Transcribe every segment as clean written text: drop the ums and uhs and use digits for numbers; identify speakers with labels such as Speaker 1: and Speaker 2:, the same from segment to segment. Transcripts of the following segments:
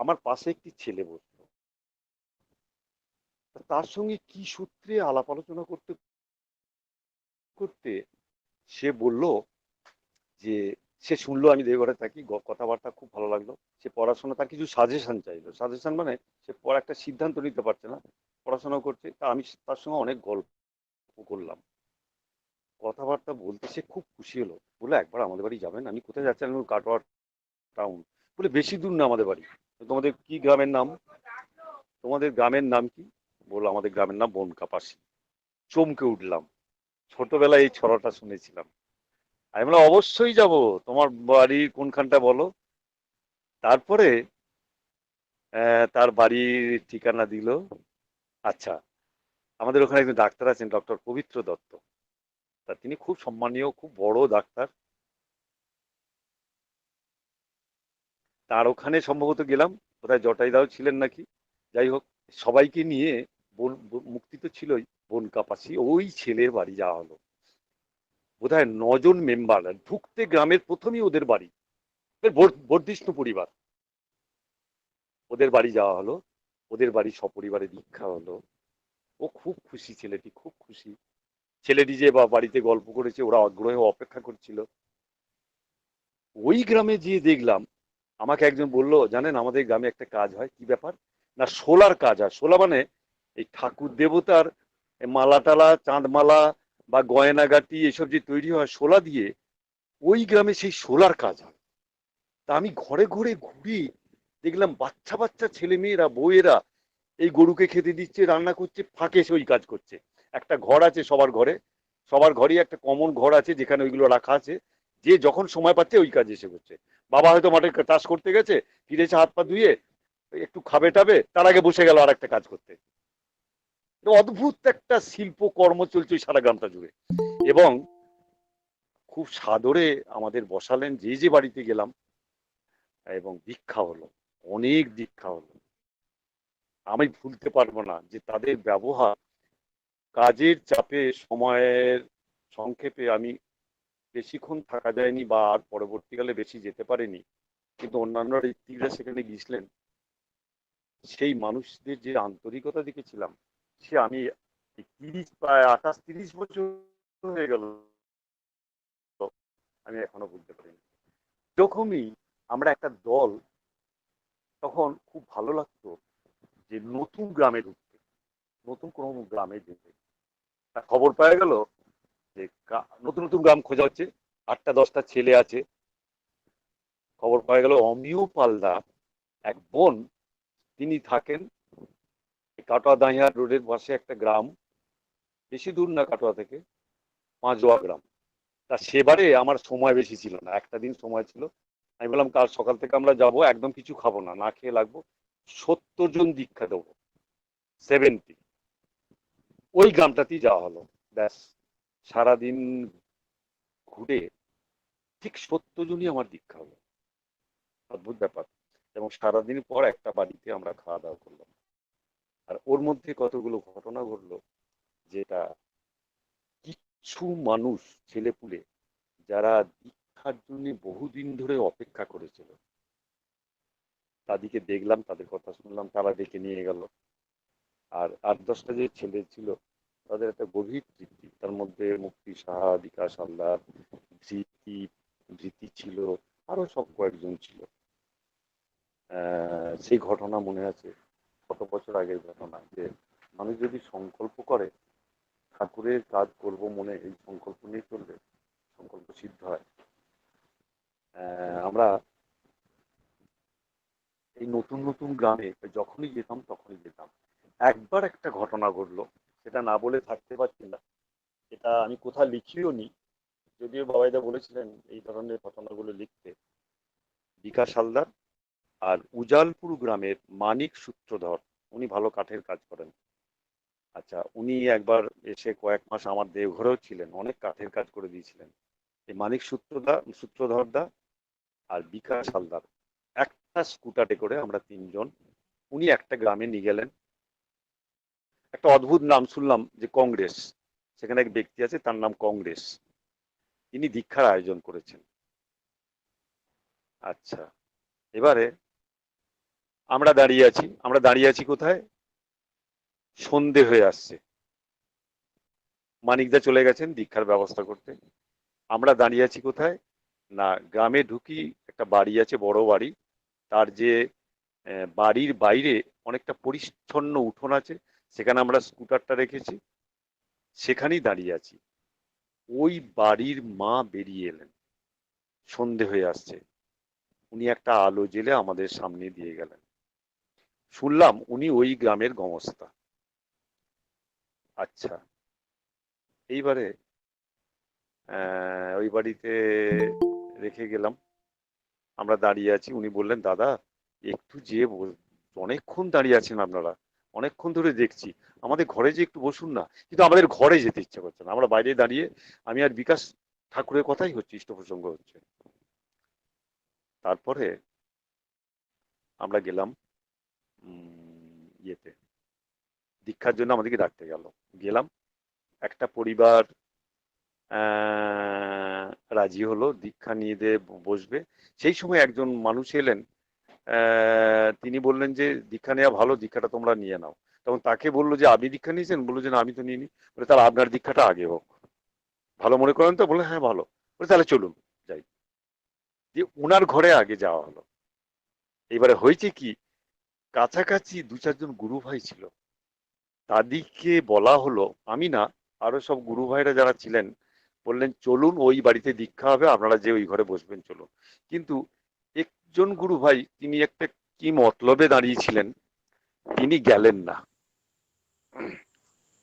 Speaker 1: আমার পাশে একটি ছেলে বসতো। তার সঙ্গে কি সূত্রে আলাপ আলোচনা করতে করতে সে বলল যে সে শুনলো আমি দেওঘরে থাকি, কথাবার্তা খুব ভালো লাগলো। সে পড়াশোনা, তার কিছু সাজেশন চাইলো। সাজেশন মানে সে পড়া একটা সিদ্ধান্ত নিতে পারছে না, পড়াশোনা করছে। তা আমি তার সঙ্গে অনেক গল্প করলাম, কথাবার্তা বলতে সে খুব খুশি হলো। বলে একবার আমাদের বাড়ি যাবেন। আমি কোথায় যাচ্ছি? আমি বললাম, কাটোয়া টাউন। বলে বেশি দূর না আমাদের বাড়ি। তোমাদের কি গ্রামের নাম? তোমাদের গ্রামের নাম কি? বললো আমাদের গ্রামের নাম বনকাপাসি। চমকে উঠলাম, ছোটবেলায় এই ছড়াটা শুনেছিলাম। আমি বললাম অবশ্যই যাব, তোমার বাড়ি কোনখানটা বলো। তারপরে তার বাড়ির ঠিকানা দিল। আচ্ছা, আমাদের ওখানে একজন ডাক্তার আছেন, ডক্টর পবিত্র দত্ত। তা তিনি খুব সম্মানীয়, খুব বড় ডাক্তার। তার ওখানে সম্ভবত গেলাম, কোথায় জটাইদাও ছিলেন নাকি। যাই হোক, সবাইকে নিয়ে মুক্তি তো ছিলই, বনকাপাসি ওই ছেলের বাড়ি যাওয়া হলো। বোধহয় 9 জন মেম্বার, ঢুকতে গ্রামের প্রথমেই ওদের বাড়ি, বর্ধিষ্ণু পরিবার। ওদের বাড়ি যাওয়া হলো, ওদের বাড়ি সপরিবারে দীক্ষা হলো। ও খুব খুশি, ছেলেটি খুব খুশি। ছেলেটি যে বাড়িতে গল্প করেছে, ওরা আগ্রহে অপেক্ষা করছিল। ওই গ্রামে গিয়ে দেখলাম, আমাকে একজন বলল, জানেন আমাদের গ্রামে একটা কাজ হয়। কি ব্যাপার? না, শোলার কাজ হয়। শোলা মানে এই ঠাকুর দেবতার মালা টালা, চাঁদমালা বা গয়নাগাটি এসব যে তৈরি হয় শোলা দিয়ে, ওই গ্রামে সেই শোলার কাজ হয়। তা আমি ঘরে ঘরে ঘুরি, দেখলাম বাচ্চা বাচ্চা ছেলে মেয়েরা, বউয়েরা এই গরুকে খেতে দিচ্ছে, রান্না করছে, ফাঁকে এসে ওই কাজ করছে। একটা ঘর আছে সবার ঘরে, সবার ঘরেই একটা কমন ঘর আছে যেখানে ওইগুলো রাখা আছে। যে যখন সময় পাচ্ছে ওই কাজ এসে করছে। বাবা হয়তো মাঠে চাষ করতে গেছে, ফিরেছে হাত পা ধুয়ে, একটু খাবে টাবে, তার আগে বসে গেল আর একটা কাজ করতে। অদ্ভুত একটা শিল্প কর্ম চলছে সারা গ্রামটা জুড়ে। এবং খুব সাদরে আমাদের বসালেন, যে যে বাড়িতে গেলাম, এবং দীক্ষা হলো, অনেক দীক্ষা হলো। আমি ভুলতে পারবো না যে তাদের ব্যবহার। কাজের চাপে, সময়ের সংক্ষেপে আমি বেশিক্ষণ থাকা যায়নি, বা আর পরবর্তীকালে বেশি যেতে পারিনি। কিন্তু অন্যান্য ঋত্বিকরা সেখানে গিয়েছিলেন। সেই মানুষদের যে আন্তরিকতা দেখেছিলাম, সে আমি প্রায় 28-30 বছর হয়ে গেল, আমি এখনো বুঝতে পারিনি। এরকমই আমরা একটা দল, তখন খুব ভালো লাগতো যে নতুন গ্রামে ঢুকতে, নতুন কোনো গ্রামে যেতে। খবর পাওয়া গেল যে নতুন নতুন গ্রাম খোঁজা হচ্ছে, 8টা 10টা ছেলে আছে। খবর পাওয়া গেল অমিয় পালদা এক বোন, তিনি থাকেন কাটোয়া দাঁইয়া রোডের পাশে একটা গ্রাম, বেশি দূর না কাটোয়া থেকে, পাঁচোয়া গ্রাম। তা সেবারে আমার সময় বেশি ছিল না, একটা দিন সময় ছিল। আমি বললাম কাল সকাল থেকে আমরা যাব, একদম কিছু খাবো না, না খেয়ে লাগবো। 70 জন দীক্ষা দেবো, 70। ওই গ্রামটাতেই যাওয়া হলো। ব্যাস, সারাদিন ঘুরে ঠিক 70 জনই আমার দীক্ষা হলো। অদ্ভুত ব্যাপার। এবং সারাদিন পর একটা বাড়িতে আমরা খাওয়া দাওয়া করলাম। আর ওর মধ্যে কতগুলো ঘটনা ঘটলো, যেটা কিছু মানুষ, ছেলেপুলে, যারা দীক্ষার জন্য বহুদিন ধরে অপেক্ষা করেছিল, তাদেরকে দেখলাম, তাদের কথা শুনলাম, তারা ডেকে নিয়ে গেল। আর 8-10টা যে ছেলে ছিল, তাদের একটা গভীর তৃপ্তি। তার মধ্যে মুক্তি সাহা, বিকাশ হালদার, ধৃতি, ধৃতি ছিল, আরো সব কয়েকজন ছিল। সেই ঘটনা মনে আছে, কত বছর আগের ঘটনা, যে মানুষ যদি সংকল্প করে ঠাকুরের কাজ করব মনে, এই সংকল্প নিয়ে চললে সংকল্প সিদ্ধ হয়। আমরা এই নতুন নতুন গ্রামে যখনই যেতাম তখনই যেতাম। একবার একটা ঘটনা ঘটলো, সেটা না বলে থাকতে পারছি না। এটা আমি কোথাও লিখিও নি, যদিও বাবাইদা বলেছিলেন এই ধরনের ঘটনাগুলো লিখতে। বিকাশ হালদার আর উজালপুর গ্রামের মানিক সূত্রধর, উনি ভালো কাঠের কাজ করেন। আচ্ছা, উনি একবার এসে কয়েক মাস আমার দেওঘরেও ছিলেন, অনেক কাঠের কাজ করে দিয়েছিলেন। এই মানিক সূত্রধরদা আর বিকাশ হালদার একটা স্কুটারে করে আমরা 3 জন, উনি একটা গ্রামে নিয়ে গেলেন। একটা অদ্ভুত নাম শুনলাম, যে কংগ্রেস। সেখানে এক ব্যক্তি আছে, তার নাম কংগ্রেস, তিনি দীক্ষার আয়োজন করেছেন। আচ্ছা, এবারে আমরা দাঁড়িয়ে আছি কোথায়? সন্ধে হয়ে আসছে, মানিকদা চলে গেছেন দীক্ষার ব্যবস্থা করতে। আমরা দাঁড়িয়ে আছি কোথায়? না, গ্রামে ঢুকি, একটা বাড়ি আছে, বড় বাড়ি। তার যে বাড়ির বাইরে অনেকটা পরিচ্ছন্ন উঠোন আছে, সেখানে আমরা স্কুটারটা রেখেছি, সেখানেই দাঁড়িয়ে আছি। ওই বাড়ির মা বেরিয়ে এলেন, সন্ধে হয়ে আসছে। উনি একটা আলো জেলে আমাদের সামনে দিয়ে গেলেন। শুনলাম উনি ওই গ্রামের গমস্তা। আচ্ছা, এইবারে ওই বাড়িতে রেখে গেলাম, আমরা দাঁড়িয়ে আছি। উনি বললেন, দাদা একটু যে অনেকক্ষণ দাঁড়িয়ে আছেন আপনারা, অনেকক্ষণ ধরে দেখছি, আমাদের ঘরে যে একটু বসুন না। কিন্তু আমাদের ঘরে যেতে ইচ্ছে করছে না, আমরা বাইরে দাঁড়িয়ে আমি আর বিকাশ ঠাকুরের কথাই হচ্ছে, ইষ্ট প্রসঙ্গ হচ্ছে। তারপরে আমরা গেলাম ইয়েতে, দীক্ষার জন্য আমাদেরকে ডাকতে গেল। গেলাম, একটা পরিবার রাজি হলো দীক্ষা নিয়ে বসবে। সেই সময় একজন মানুষ এলেন, তিনি বললেন যে দীক্ষা নেওয়া ভালো, দীক্ষাটা তোমরা নিয়ে নাও। তখন তাকে বললো যে আপনি দীক্ষা নিয়েছেন? বললো যে না, আমি তো নিইনি। বলে তাহলে আপনার দীক্ষাটা আগে হোক, ভালো মনে করেন তো? বলে হ্যাঁ ভালো। বলে তাহলে চলুন যাই। দিয়ে ওনার ঘরে আগে যাওয়া হলো। এবারে হয়েছে কি, কাছাকাছি দু চারজন গুরু ভাই ছিল, তাদেরকে বলা হলো, আমি না, আরো সব গুরু ভাইরা যারা ছিলেন বললেন চলুন ওই বাড়িতে দীক্ষা হবে, আপনারা যে ওই ঘরে বসবেন চলুন। কিন্তু একজন গুরু ভাই, তিনি একটা কি মতলবে দাঁড়িয়েছিলেন, তিনি গেলেন না।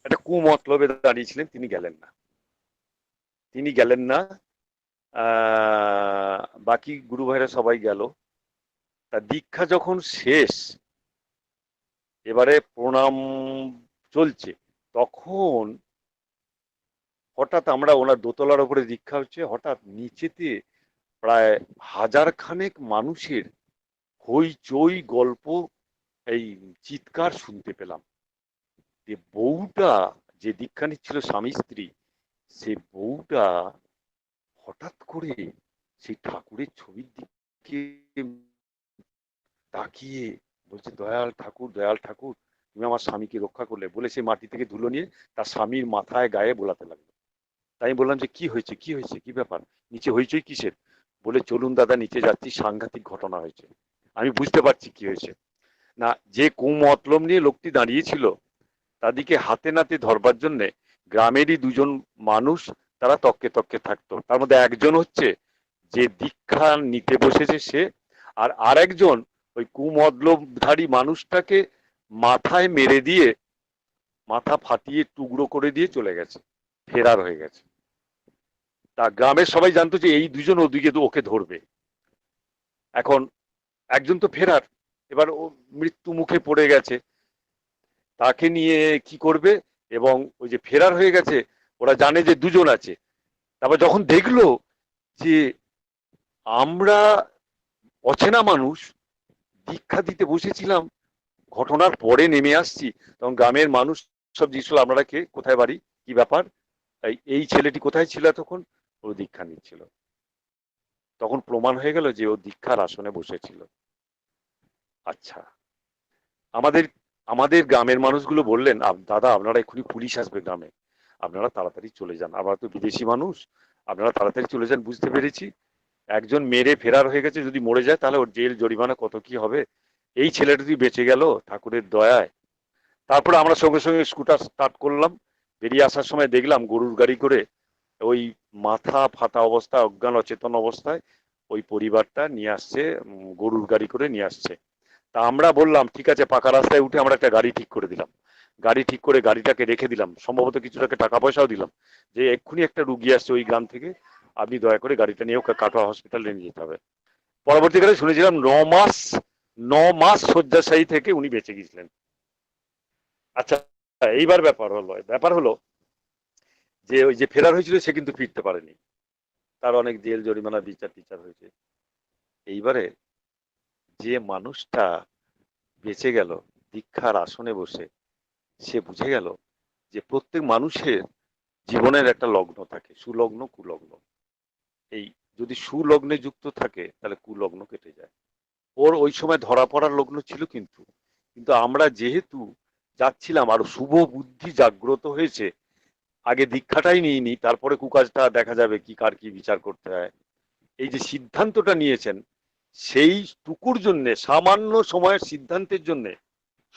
Speaker 1: একটা কুমতলবে দাঁড়িয়েছিলেন, তিনি গেলেন না। তিনি গেলেন না। বাকি গুরু ভাইরা সবাই গেল। তা দীক্ষা যখন শেষ, এবারে প্রণাম চলছে, তখন হঠাৎ আমরা, ওনার দোতলার উপরে দীক্ষা হচ্ছে, হঠাৎ নিচেতে প্রায় হাজার খানেক মানুষের হইচই, গল্প, এই চিৎকার শুনতে পেলাম। যে বউটা যে দীক্ষা নিচ্ছিল, স্বামী স্ত্রী, সে বউটা হঠাৎ করে সেই ঠাকুরের ছবির দিকে তাকিয়ে বলছে, দয়াল ঠাকুর, দয়াল ঠাকুর, তুমি আমার স্বামীকে রক্ষা করলে, বলে সে মাটি থেকে ধুলো নিয়ে তার স্বামীর মাথায় গায়ে বোলাতে লাগলো। তাই আমি বললাম যে কি হয়েছে, কি হয়েছে, কি ব্যাপার, নিচে হইচই কিসের? বলে চলুন দাদা, নিচে যাচ্ছি, সাংঘাতিক ঘটনা হয়েছে। আমি বুঝতে পারছি কি হয়েছে। না, যে কুমতলব নিয়ে লোকটি দাঁড়িয়েছিল, তাদেরকে হাতে নাতে ধরবার জন্যে গ্রামেরই দুজন মানুষ, তারা তককে তককে থাকতো। তার মধ্যে একজন হচ্ছে যে দীক্ষা নিতে বসেছে সে, আর আরেকজন ওই কুমতলবধারী মানুষটাকে মাথায় মেরে দিয়ে, মাথা ফাটিয়ে টুকরো করে দিয়ে চলে গেছে, ফেরার হয়ে গেছে। তা গ্রামের সবাই জানতো যে এই দুজন ওদিকে ওকে ধরবে। এখন একজন তো ফেরার, এবার ও মৃত্যু মুখে পড়ে গেছে, তাকে নিয়ে কি করবে? এবং ওই যে ফেরার হয়ে গেছে, ওরা জানে যে দুজন আছে। তারপর যখন দেখলো যে আমরা অচেনা মানুষ দীক্ষা দিতে বসেছিলাম, ঘটনার পরে নেমে আসছি, তখন গ্রামের মানুষ সব জিজ্ঞেস করলো, আপনারা কে, কোথায় বাড়ি, কি ব্যাপার, এই ছেলেটি কোথায় ছিল তখন? ও দীক্ষা নিচ্ছিল। তখন প্রমাণ হয়ে গেল যে ও দীক্ষার আসনে বসেছিল। আচ্ছা, আমাদের আমাদের গ্রামের মানুষগুলো বললেন, দাদা আপনারা এক্ষুনি পুলিশ আসবে গ্রামে, আপনারা তাড়াতাড়ি চলে যান, আমরা তো বিদেশি মানুষ, আপনারা তাড়াতাড়ি চলে যান, বুঝতে পেরেছি একজন মেরে ফেরার হয়ে গেছে, যদি মরে যায় তাহলে ওর জেল জরিমানা কত কি হবে, এই ছেলেটা যদি বেঁচে গেল ঠাকুরের দয়ায়। তারপরে আমরা সঙ্গে সঙ্গে স্কুটার স্টার্ট করলাম, বেরিয়ে আসার সময় দেখলাম গরুর গাড়ি করে ওই মাথা ফাটা অবস্থায়, অজ্ঞান অচেতন অবস্থায় ওই পরিবারটা নিয়ে আসছে, গরুর গাড়ি করে নিয়ে আসছে। তা আমরা বললাম ঠিক আছে, পাকা রাস্তায় উঠে আমরা একটা গাড়ি ঠিক করে দিলাম। গাড়ি ঠিক করে গাড়িটাকে রেখে দিলাম, সম্ভবত কিছু টাকা পয়সাও দিলাম, যে এক্ষুনি একটা রুগী আসছে ওই গ্রাম থেকে, আপনি দয়া করে গাড়িটা নিয়ে ওকে কাটোয়া হসপিটালে নিয়ে যেতে হবে। পরবর্তীকালে শুনেছিলাম 9 মাস, 9 মাস শয্যাশায়ী থেকে উনি বেঁচে গিয়েছিলেন। আচ্ছা, এইবার ব্যাপার হলো যে ওই যে ফেরার হয়েছিল সে কিন্তু ফিরতে পারেনি, তার অনেক জেল জরিমানা বিচার টিচার হয়েছে। এইবারে যে মানুষটা বেঁচে গেল দীক্ষার আসনে বসে, সে বুঝে গেল যে প্রত্যেক মানুষের জীবনের একটা লগ্ন থাকে, সুলগ্ন কুলগ্ন। এই যদি সুলগ্নে যুক্ত থাকে তাহলে কুলগ্ন কেটে যায়। ওর ওই সময় ধরা পড়ার লগ্ন ছিল, কিন্তু কিন্তু আমরা যেহেতু যাচ্ছিলাম আর শুভ বুদ্ধি জাগ্রত হয়েছে, আগে দীক্ষাটাই নিইনি, তারপরে কুকাজটা দেখা যাবে কি কার কি বিচার করতে হয়, এই যে সিদ্ধান্তটা নিয়েছেন, সেই টুকুর জন্য, সামান্য সময়ের সিদ্ধান্তের জন্য,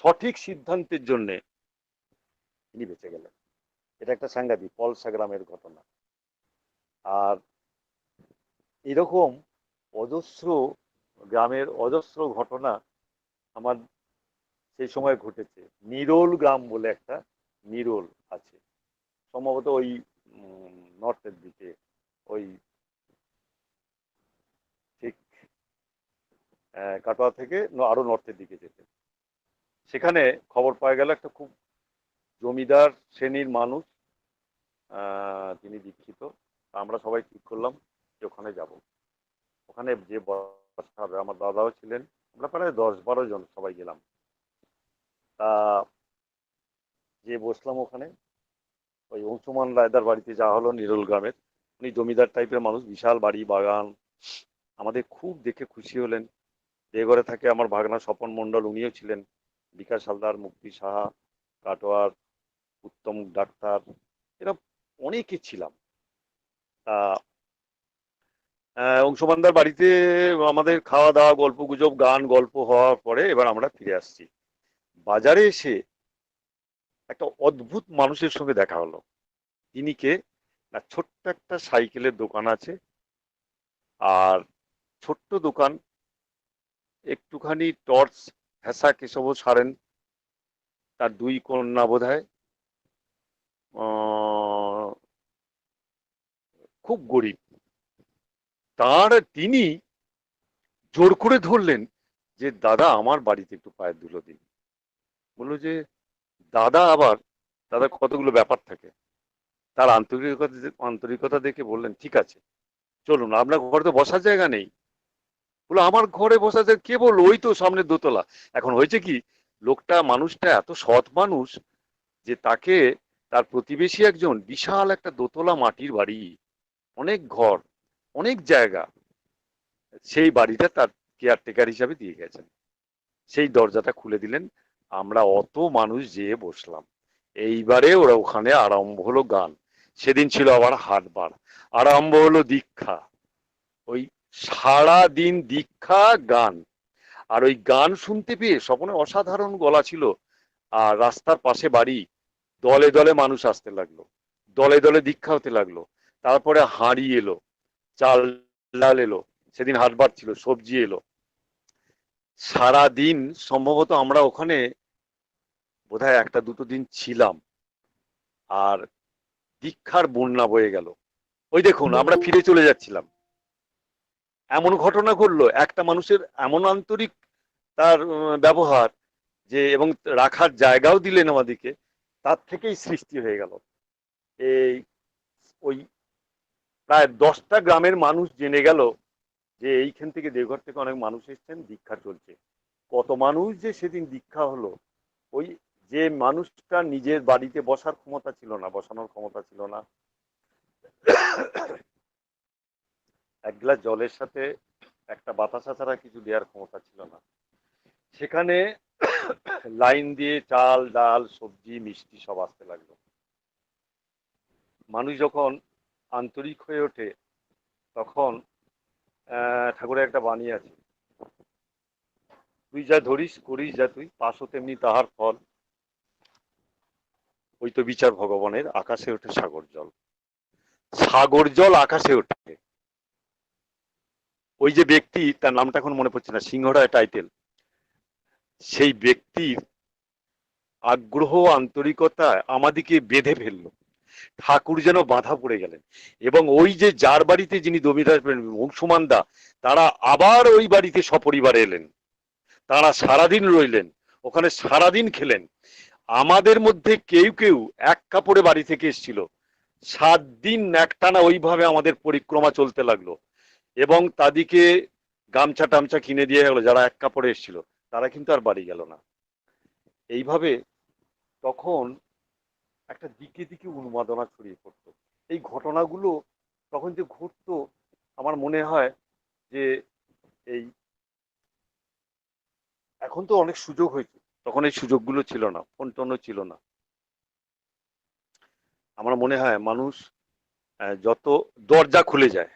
Speaker 1: সঠিক সিদ্ধান্তের জন্য তিনি বেঁচে গেলেন। এটা একটা সাংঘাতিক পলসাগ্রামের ঘটনা। আর এরকম অজস্র গ্রামের অজস্র ঘটনা আমার সেই সময় ঘটেছে। নিরোল গ্রাম বলে একটা নিরোল আছে, সম্ভবত ওই নর্থের দিকে, ওই ঠিক কাটোয়া থেকে আরো নর্থের দিকে যেতে। সেখানে খবর পাওয়া গেল একটা খুব জমিদার শ্রেণীর মানুষ, তিনি দীক্ষিত। আমরা সবাই ঠিক করলাম যে ওখানে যাব। ওখানে যে বসা হবে, আমার দাদাও ছিলেন, আমরা প্রায় 10-12 জন সবাই গেলাম। তা যে বসলাম ওখানে, ওই অংশুমান রায়দার বাড়িতে যাওয়া হলো, নিরোল গ্রামের। উনি জমিদার টাইপের মানুষ, বিশাল বাড়ি বাগান। আমাদের খুব দেখে খুশি হলেন। যে ঘরে থাকে আমার ভাগনা স্বপন মণ্ডল, উনিও ছিলেন, বিকাশ হালদার, মুক্তি সাহা, কাটোয়ার উত্তম ডাক্তার, এরা অনেকে ছিলাম। তা অংশুমানদার বাড়িতে আমাদের খাওয়া দাওয়া, গল্প গুজব, গান গল্প হওয়ার পরে এবার আমরা ফিরে আসছি। বাজারে এসে একটা অদ্ভুত মানুষের সঙ্গে দেখা হলো। তিনি কে না, ছোট্ট একটা সাইকেলের দোকান আছে, আর ছোট্ট দোকান, একটুখানি টর্চ ভেসা কেশব সারেন, তার 2 কন্যা বোধহয়, খুব গরিব। তিনি জোর করে ধরলেন যে দাদা আমার বাড়িতে একটু পায়ের ধুলো দিন। বললো যে দাদা আবার, দাদা কতগুলো ব্যাপার থাকে, তার আন্তরিকতা দেখে বললেন ঠিক আছে চলুন, আপনার ঘরে তো বসার জায়গা নেই। বলো আমার ঘরে বসার জায়গা কে বললো, ওই তো সামনে দোতলা। এখন হয়েছে কি, লোকটা মানুষটা এত সৎ মানুষ যে তাকে, তার প্রতিবেশী একজন বিশাল একটা দোতলা মাটির বাড়ি, অনেক ঘর, অনেক জায়গা, সেই বাড়িটা তার কেয়ারটেকার হিসাবে দিয়ে গেছেন। সেই দরজাটা খুলে দিলেন, আমরা অত মানুষ যেয়ে বসলাম। এইবারে ওরা ওখানে আরম্ভ হলো গান। সেদিন ছিল আবার হাটবার, আরম্ভ হলো দীক্ষা। ওই সারা দিন দীক্ষা গান। আর ওই গান শুনতে পেয়ে স্বপনের অসাধারণ গলা ছিল। আর রাস্তার পাশে বাড়ি, দলে দলে মানুষ আসতে লাগলো, দলে দলে দীক্ষা হতে লাগলো। তারপরে হাঁড়ি এলো, চাল ডাল এলো, সেদিন হাটবার ছিল, সবজি এলো। সারা দিন সম্ভবত আমরা ওখানে বোধহয় 1-2 দিন ছিলাম। আর দীক্ষার বন্যা বয়ে গেল। ওই দেখুন আমরা ফিরে চলে যাচ্ছিলাম, এমন ঘটনা ঘটলো, একটা মানুষের এমন আন্তরিক তার ব্যবহার, যে এবং রাখার জায়গাও দিলেন আমাদেরকে, তার থেকেই সৃষ্টি হয়ে গেল এই, ওই প্রায় 10টা গ্রামের মানুষ জেনে গেল যে এইখান থেকে, দেওঘর থেকে অনেক মানুষ এসেছেন, দীক্ষা চলছে। কত মানুষ যে সেদিন দীক্ষা হলো! ওই যে মানুষটা নিজের বাড়িতে বসার ক্ষমতা ছিল না, বসানোর ক্ষমতা ছিল না, এক গ্লাস জলের সাথে একটা বাতাসা ছাড়া কিছু দেওয়ার ক্ষমতা ছিল না, সেখানে লাইন দিয়ে চাল ডাল সবজি মিষ্টি সব আসতে লাগলো। মানুষ যখন আন্তরিক হয়ে ওঠে, তখন ঠাকুরের একটা বাণী আছে, তুই যা ধরিস করিস যা তুই, পাশও তেমনি তাহার ফল, ওই তো বিচার ভগবানের, আকাশে ওঠে সাগর জল। সাগর জল আকাশে ওঠে। ওই যে ব্যক্তি, তার নামটা এখন মনে পড়ছে না, সিংহরায় টাইটেল, সেই ব্যক্তির আগ্রহ আন্তরিকতা আমাদিকে বেঁধে ফেললো। ঠাকুর যেন বাধা পড়ে গেলেন। এবং ওই যে যার বাড়িতে যিনি জমিদার অংশুমান দা, তারা আবার ওই বাড়িতে সপরিবারে এলেন। তারা সারাদিন রইলেন ওখানে, সারাদিন খেলেন। আমাদের মধ্যে কেউ কেউ এক কাপড়ে বাড়ি থেকে এসেছিল, 7 দিন একটানা ওইভাবে আমাদের পরিক্রমা চলতে লাগলো। এবং তাদেরকে গামছা টামছা কিনে দিয়ে গেল, যারা এক কাপড়ে এসেছিল তারা কিন্তু আর বাড়ি গেল না। এইভাবে তখন একটা দিকে দিকে উন্মাদনা ছড়িয়ে পড়তো। এই ঘটনাগুলো তখন যে ঘটতো, আমার মনে হয় যে এই এখন তো অনেক সুযোগ হয়েছে, তখন এই সুযোগগুলো ছিল না, ফোন টোনও ছিল না। আমার মনে হয় মানুষ যত দরজা খুলে যায়,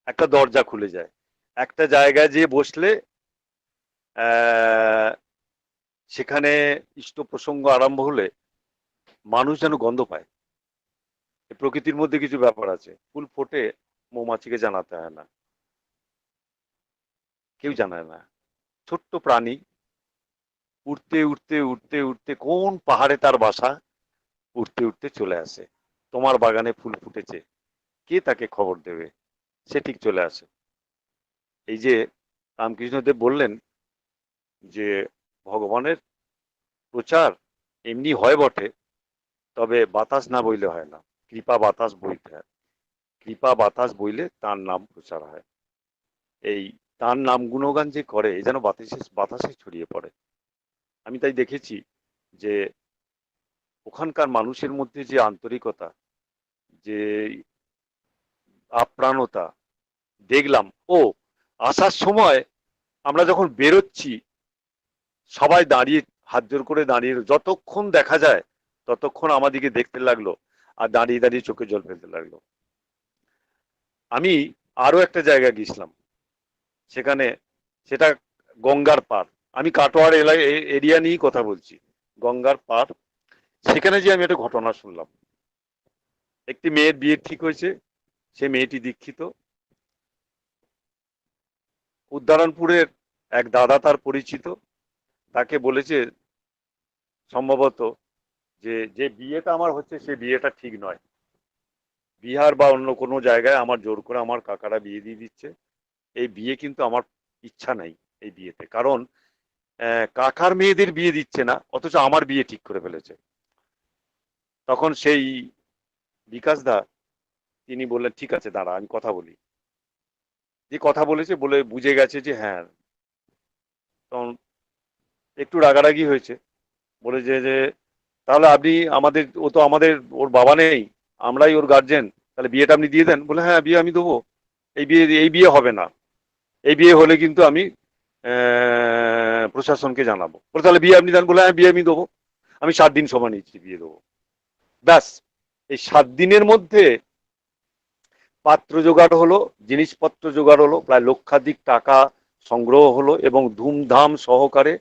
Speaker 1: একটা দরজা খুলে যায়, একটা জায়গায় যেয়ে বসলে আহ, সেখানে ইষ্ট প্রসঙ্গ আরম্ভ হলে মানুষ যেন গন্ধ পায়। প্রকৃতির মধ্যে কিছু ব্যাপার আছে, ফুল ফোটে মৌমাছিকে জানাতে হয় না, কেউ জানায় না। ছোট্ট প্রাণী উঠতে উঠতে উঠতে উঠতে কোন পাহাড়ে তার বাসা, উঠতে উঠতে চলে আসে। তোমার বাগানে ফুল ফুটেছে, কে তাকে খবর দেবে, সে ঠিক চলে আসে। এই যে রামকৃষ্ণদেব বললেন যে ভগবানের প্রচার এমনি হয় বটে, তবে বাতাস না বইলে হয় না, কৃপা বাতাস বইতে হয়। কৃপা বাতাস বইলে তার নাম প্রচার হয়। এই তার নাম গুণগান যে করে, এই যেন বাতাসে বাতাসে ছড়িয়ে পড়ে। আমি তাই দেখেছি যে ওখানকার মানুষের মধ্যে যে আন্তরিকতা, যে আপ্রাণতা দেখলাম। ও, আসার সময় আমরা যখন বেরোচ্ছি সবাই দাঁড়িয়ে, হাত জোর করে দাঁড়িয়ে, যতক্ষণ দেখা যায় ততক্ষণ আমাদিকে দেখতে লাগলো আর দাঁড়িয়ে দাঁড়িয়ে চোখে জল ফেলতে লাগলো। আমি আরো একটা জায়গায় গেছিলাম, সেখানে, সেটা গঙ্গার পার। আমি কাটোয়ার এরিয়া নিয়েই কথা বলছি, গঙ্গার পার। সেখানে যে আমি একটা ঘটনা শুনলাম। একটি মেয়ের বিয়ে ঠিক হয়েছে, সে মেয়েটি দীক্ষিত। উদ্দারণপুরের এক দাদা তার পরিচিত, তাকে বলেছে সম্ভবত যে যে বিয়েটা আমার হচ্ছে সে বিয়েটা ঠিক নয়, বিহার বা অন্য কোনো জায়গায় আমার জোর করে আমার কাকারা বিয়ে দিয়ে দিচ্ছে, এই বিয়ে কিন্তু আমার ইচ্ছা নাই এই বিয়েতে। কারণ কাকার মেয়েদের বিয়ে দিচ্ছে না, অথচ আমার বিয়ে ঠিক করে ফেলেছে। তখন সেই বিকাশ দা তিনি বললেন, ঠিক আছে দাঁড়া আমি কথা বলি। যে কথা বলেছে বলে বুঝে গেছে যে হ্যাঁ, তখন একটু রাগারাগি হয়েছে। বলে যে তাহলে আপনি আমাদের, ও তো আমাদের, ওর বাবা নেই, আমরাই ওর গার্জেন, তাহলে বিয়েটা আপনি দিয়ে দেন। বলে হ্যাঁ, বিয়ে আমি দেবো। এই বিয়ে হবে না, এই বিয়ে হলে কিন্তু আমি প্রশাসনকে জানাবো। বলে তাহলে বিয়ে আপনি দেন। বলে হ্যাঁ, বিয়ে আমি দেবো, আমি 7 দিন সময় নিচ্ছি, বিয়ে দেবো। ব্যাস, এই 7 দিনের মধ্যে পাত্র জোগাড় হলো, জিনিসপত্র জোগাড় হলো, প্রায় লক্ষাধিক টাকা সংগ্রহ হলো এবং ধুমধাম সহকারে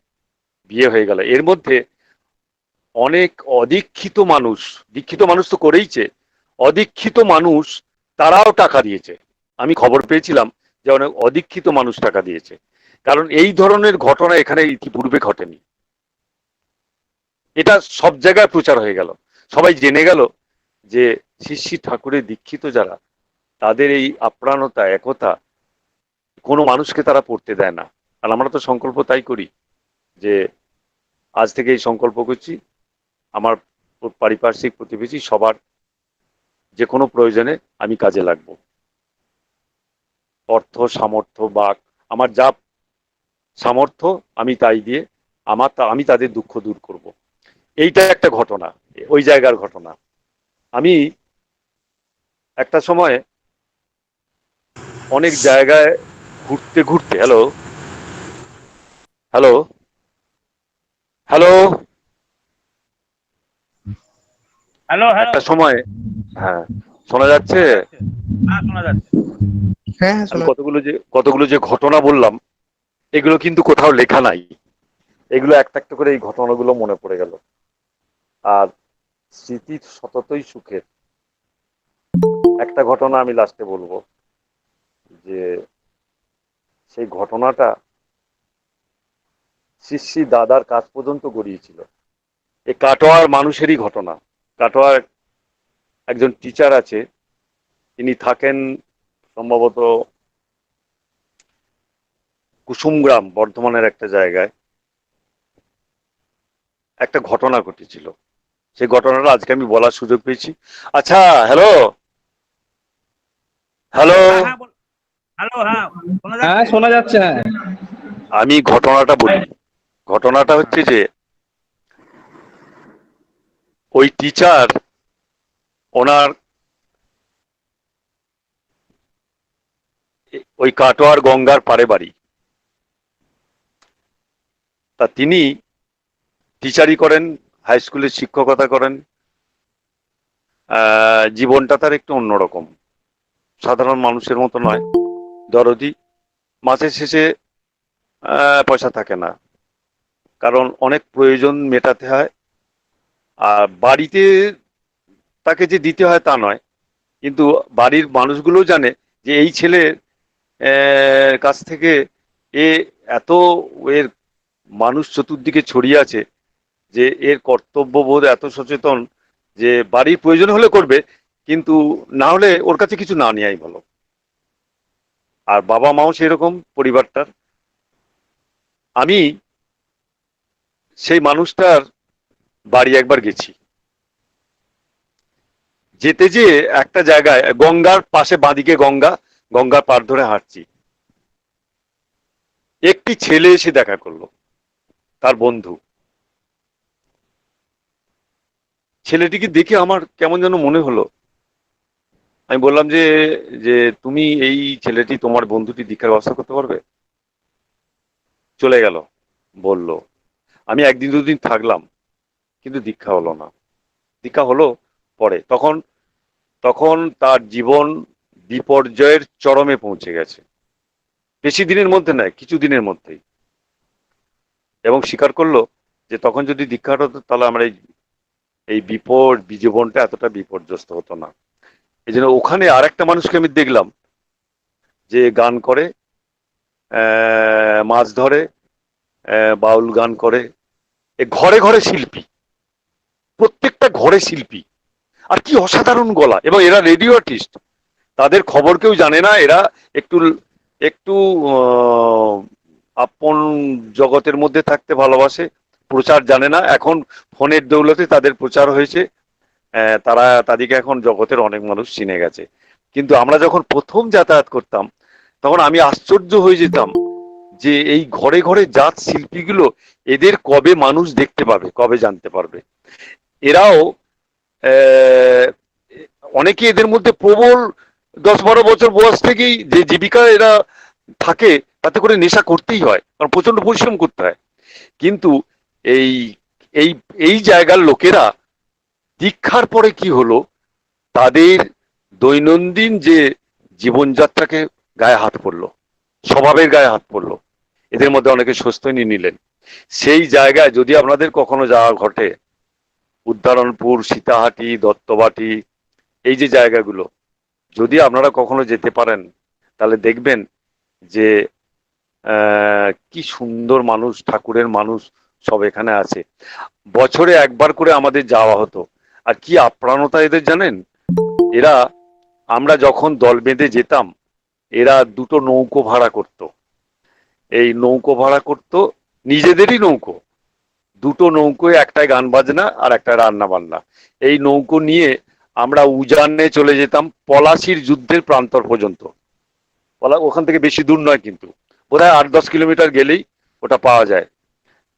Speaker 1: বিয়ে হয়ে গেল। এর মধ্যে অনেক অদীক্ষিত মানুষ, দীক্ষিত মানুষ তো করেইছে, অদীক্ষিত মানুষ তারাও টাকা দিয়েছে। আমি খবর পেয়েছিলাম যে অনেক অদীক্ষিত মানুষ টাকা দিয়েছে, কারণ এই ধরনের ঘটনা এখানে ইতিপূর্বে ঘটেনি। এটা সব জায়গায় প্রচার হয়ে গেল, সবাই জেনে গেল যে শ্রী শ্রী ঠাকুরের দীক্ষিত যারা, তাদের এই আপ্রাণতা, একতা, কোনো মানুষকে তারা পড়তে দেয় না। আর আমরা তো সংকল্প তাই করি যে আজ থেকে এই সংকল্প করছি, আমার পারিপার্শ্বিক প্রতিবেশী সবার যে কোনো প্রয়োজনে আমি কাজে লাগবো। অর্থ সামর্থ্য বা আমার যা সামর্থ্য আমি তাই দিয়ে আমি তাদের দুঃখ দূর করব। এইটা একটা ঘটনা, ওই জায়গার ঘটনা। আমি একটা সময় অনেক জায়গায় ঘুরতে ঘুরতে, hello hello hello
Speaker 2: hello hello.
Speaker 1: একটা সময়, হ্যাঁ, শোনা যাচ্ছে?
Speaker 2: শোনা যাচ্ছে? হ্যাঁ শোনা যাচ্ছে।
Speaker 3: হ্যাঁ হ্যাঁ
Speaker 1: আমি
Speaker 3: শোনা
Speaker 1: কতগুলো যে ঘটনা বললাম, এগুলো কিন্তু কোথাও লেখা নাই। এগুলো একটা একটা করে এই ঘটনাগুলো মনে পড়ে গেল। আর স্মৃতি সততই সুখের। একটা ঘটনা আমি লাস্টে বলবো, যে সেই ঘটনাটা শ্রী শ্রী দাদার কাজ পর্যন্ত গড়িয়েছিল। এই কাটোয়ার মানুষেরই ঘটনা। কাটোয়ার একজন টিচার আছে, তিনি থাকেন সম্ভবত কুসুমগ্রাম, বর্ধমানের একটা জায়গায়। একটা ঘটনা ঘটেছিল, সেই ঘটনাটা আজকে আমি বলার সুযোগ পেয়েছি। আচ্ছা, হ্যালো হ্যালো
Speaker 2: হ্যাঁ হ্যাঁ হ্যালো, হ্যাঁ শোনা
Speaker 3: হ্যাঁ
Speaker 2: যাচ্ছে।
Speaker 3: শোনা যাচ্ছে। হ্যাঁ
Speaker 1: আমি ঘটনাটা বলি। ঘটনাটা হচ্ছে যে ওই টিচার, ওনার ওই কাটোয়ার গঙ্গার পারে বাড়ি। তা তিনি টিচারই করেন, হাই স্কুলে শিক্ষকতা করেন। জীবনটা তার একটু অন্যরকম, সাধারণ মানুষের মতো নয়, দরদি। মাসের শেষে পয়সা থাকে না, কারণ অনেক প্রয়োজন মেটাতে হয়। আর বাড়িতে তাকে যে দিতে হয় তা নয়, কিন্তু বাড়ির মানুষগুলো জানে যে এই ছেলের কাছ থেকে এ এত এর মানুষ চতুর্দিকে ছড়িয়ে আছে যে এর কর্তব্যবোধ এত সচেতন যে বাড়ির প্রয়োজন হলে করবে, কিন্তু না হলে ওর কাছে কিছু না নেওয়াই ভালো। আর বাবা মাও সেরকম পরিবারটার। আমি সেই মানুষটার বাড়ি একবার গেছি। যেতে যেয়ে একটা জায়গায় গঙ্গার পাশে, বাঁদিকে গঙ্গা, গঙ্গার পার ধরে হাঁটছি। একটি ছেলে এসে দেখা করলো, তার বন্ধু। ছেলেটিকে দেখে আমার কেমন যেন মনে হলো। আমি বললাম যে যে তুমি এই ছেলেটি, তোমার বন্ধুটি দীক্ষার ব্যবস্থা করতে পারবে? চলে গেল, বলল। আমি একদিন দুদিন থাকলাম, কিন্তু দীক্ষা হলো না। দীক্ষা হলো পরে, তখন তখন তার জীবন বিপর্যয়ের চরমে পৌঁছে গেছে। বেশি দিনের মধ্যে নয়, কিছু দিনের মধ্যেই। এবং স্বীকার করলো যে তখন যদি দীক্ষা হতো তাহলে আমার এই এই জীবনটা এতটা বিপর্যস্ত হতো না। এই জন্য ওখানে আর একটা মানুষকে আমি দেখলাম যে গান করে, মাছ ধরে, বাউল গান করে। এ ঘরে ঘরে শিল্পী, প্রত্যেকটা ঘরে শিল্পী। আর কি অসাধারণ গলা! এবং এরা রেডিও আর্টিস্ট, তাদের খবর কেউ জানে না। এরা একটু একটু আপন জগতের মধ্যে থাকতে ভালোবাসে, প্রচার জানে না। এখন ফোনের দৌলতে তাদের প্রচার হয়েছে, তাদেরকে এখন জগতের অনেক মানুষ চিনে গেছে। কিন্তু আমরা যখন প্রথম যাতায়াত করতাম, তখন আমি আশ্চর্য হয়ে যেতাম যে এই ঘরে ঘরে জাত শিল্পীগুলো, এদের কবে মানুষ দেখতে পাবে, কবে জানতে পারবে। এরাও অনেকে এদের মধ্যে প্রবল 10-12 বছর বয়স থেকেই যে জীবিকা এরা থাকে, তাতে করে নেশা করতেই হয়, কারণ প্রচন্ড পরিশ্রম করতে হয়। কিন্তু এই এই এই জায়গার লোকেরা দীক্ষার পরে কি হলো, তাদের দৈনন্দিন যে জীবনযাত্রাকে গায়ে হাত পড়লো, স্বভাবের গায়ে হাত পড়লো। এদের মধ্যে অনেকে স্বস্তি নিলেন। সেই জায়গায় যদি আপনাদের কখনো যাওয়া ঘটে, উদ্ধারণপুর, সীতাহাটি, দত্তবাটি, এই যে জায়গাগুলো যদি আপনারা কখনো যেতে পারেন, তাহলে দেখবেন যে কি সুন্দর মানুষ, ঠাকুরের মানুষ সব এখানে আছে। বছরে একবার করে আমাদের যাওয়া হতো। আর কি আপ্রাণতা এদের জানেন! এরা, আমরা যখন দল বেঁধে যেতাম, এরা দুটো নৌকো ভাড়া করত। এই নৌকো ভাড়া করত, নিজেদেরই নৌকো। দুটো নৌকোয়, একটায় গান বাজনা আর একটা রান্না বান্না। এই নৌকো নিয়ে আমরা উজানে চলে যেতাম, পলাশির যুদ্ধের প্রান্তর পর্যন্ত। ওখান থেকে বেশি দূর নয়, কিন্তু বোধহয় 8-10 কিলোমিটার গেলেই ওটা পাওয়া যায়।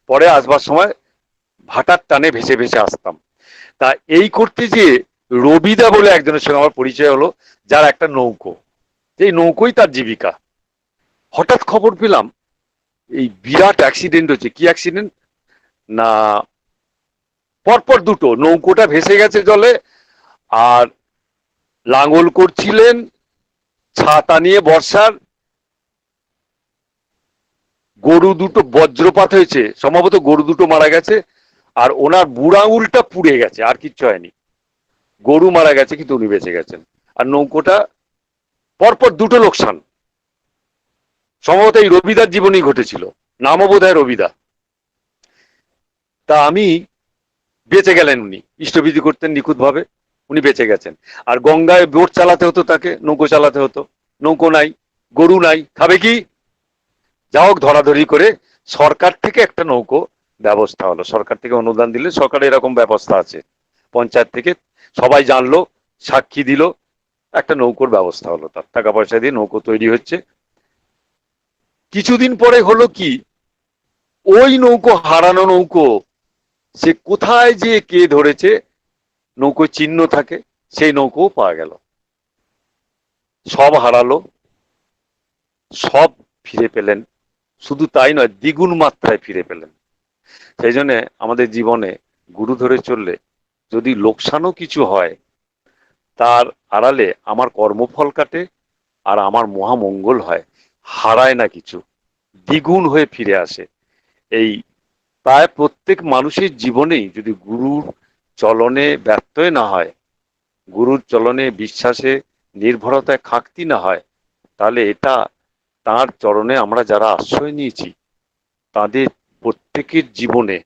Speaker 1: পরে আসবার সময় ভাটার টানে ভেসে ভেসে আসতাম। তা এই করতে গিয়ে রবিদা বলে একজনের সঙ্গে আমার পরিচয় হলো, যার একটা নৌকো, এই নৌকোই তার জীবিকা। হঠাৎ খবর পেলাম এই বিরাট অ্যাক্সিডেন্ট হচ্ছে। কি অ্যাক্সিডেন্ট না, পরপর দুটো নৌকোটা ভেসে গেছে জলে, আর লাঙল করছিলেন ছাতা নিয়ে বর্ষার, গরু দুটো বজ্রপাত হয়েছে, সম্ভবত গরু দুটো মারা গেছে, আর ওনার বুড়া আঙুলটা পুড়ে গেছে, আর কিচ্ছু হয়নি। গরু মারা গেছে কিন্তু উনি বেঁচে গেছেন। আর নৌকোটা, পরপর দুটো লোকসান। সম্ভবত এই রবিদার জীবনেই ঘটেছিল, নামও বোধহয় রবিদা। তা আমি, বেঁচে গেলেন উনি, ইষ্টবিধি করতেন নিখুঁত ভাবে, উনি বেঁচে গেছেন। আর গঙ্গায় বোট চালাতে হতো তাকে, নৌকো চালাতে হতো। নৌকো নাই, গরু নাই, খাবে কি? যা হোক ধরাধরি করে সরকার থেকে একটা নৌকো ব্যবস্থা হলো। সরকার থেকে অনুদান দিলে, সরকারের এরকম ব্যবস্থা আছে, পঞ্চায়েত থেকে সবাই জানলো, সাক্ষী দিল, একটা নৌকোর ব্যবস্থা হলো। তার টাকা পয়সা দিয়ে নৌকো তৈরি হচ্ছে। কিছুদিন পরে হলো কি, ওই নৌকো, হারানো নৌকো, সে কোথায় যে কে ধরেছে, নৌকোয় চিহ্ন থাকে, সেই নৌকো পাওয়া গেল। সব হারালো, সব ফিরে পেলেন। শুধু তাই নয়, দ্বিগুণ মাত্রায় ফিরে পেলেন। সেই জন্য আমাদের জীবনে গুরু ধরে চললে যদি লোকসানও কিছু হয়, তার আড়ালে আমার কর্মফল কাটে আর আমার মহামঙ্গল হয়, হারায় না কিছু, দ্বিগুণ হয়ে ফিরে আসে। এই প্রায় প্রত্যেক মানুষের জীবনেই যদি গুরুর চলনে ব্যত্যয় না হয়, গুরুর চলনে বিশ্বাসে নির্ভরতায় খাকতি না হয়, তাহলে এটা তার চরণে আমরা যারা আশ্রয় নিয়েছি তাদের প্রত্যেকের জীবনে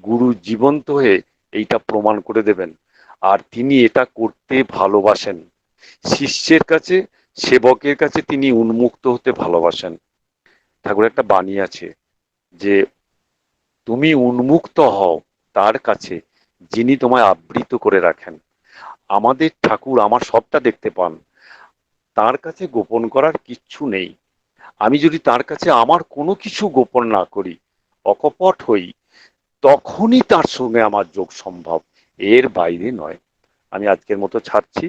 Speaker 1: গুরু জীবন্ত হয়ে এইটা প্রমাণ করে দেবেন। আর তিনি এটা করতে ভালোবাসেন। শিষ্যের কাছে, সেবকের কাছে তিনি উন্মুক্ত হতে ভালোবাসেন। ঠাকুর একটা বাণী আছে যে তুমি উন্মুক্ত হও তার কাছে যিনি তোমায় আবৃত করে রাখেন। আমাদের ঠাকুর আমার সবটা দেখতে পান, তার কাছে গোপন করার কিচ্ছু নেই। আমি যদি তার কাছে আমার কোনো কিছু গোপন না করি, অকপট হই, তখনই তার সঙ্গে আমার যোগ সম্ভব, এর বাইরে নয়। আমি আজকের মতো ছাড়ছি,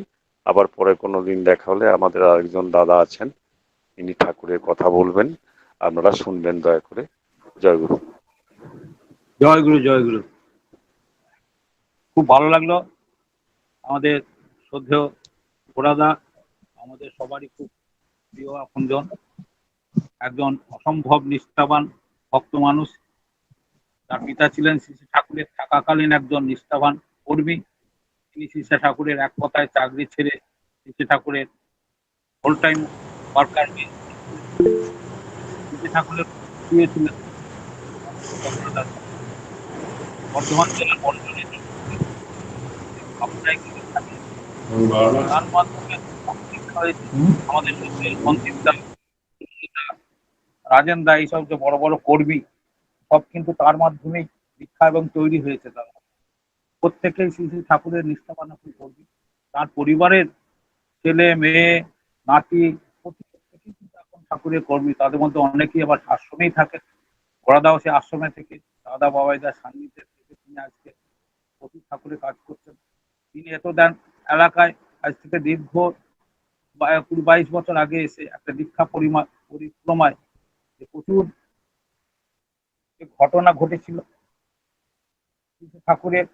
Speaker 1: আবার পরে কোনো দিন দেখা হলে আমাদের আরেকজন দাদা আছেন, তিনি ঠাকুরের কথা বলবেন, আপনারা শুনবেন দয়া করে। জয় গুরু।
Speaker 2: জয় গুরু, জয় গুরু। খুব ভালো লাগলো। আমাদের শ্রদ্ধেয় ঘোড়াদা আমাদের সবারই খুব প্রিয় আপনজন, একজন অসম্ভব নিষ্ঠাবান ভক্ত মানুষ। তার পিতা ছিলেন শ্রী শ্রী ঠাকুরের থাকাকালীন একজন নিষ্ঠাবান কর্মী। তিনি শ্রী শ্রী ঠাকুরের এক কথায় চাকরি ছেড়ে শ্রী শ্রী ঠাকুরের full time worker Shri Shri ঠাকুরের প্রিয় ছিলেন। বর্ধমান জেলার বর্ধমানে আপনারাই কিন্তু থাকেন। তার মাধ্যমে শিক্ষা হয়েছে আমাদের মন্ত্রী রাজেন দা, এইসব যে বড় বড় কর্মী, সব কিন্তু তার মাধ্যমেই শিক্ষা এবং তৈরি হয়েছে। তারা প্রত্যেকেই শ্রী শ্রী ঠাকুরের নিষ্ঠাবান কর্মী। তার পরিবারের ছেলে মেয়ে নাতি প্রত্যেকেই কিন্তু এখন ঠাকুরের কর্মী। তাদের মধ্যে অনেকেই আবার আশ্রমেই থাকে। ঘোড়াদাও সে আশ্রমে থেকে দাদা বাবাইদার সান্নিধ্যে থেকে তিনি আজকে প্রতি ঠাকুরের কাজ করছেন। তিনি এত দেন এলাকায় আজ থেকে দীর্ঘ 22 বছর আগে এসে একটা দীক্ষা পরিক্রমায় যে প্রচুর ঘটনা ঘটেছিল, ঠাকুরের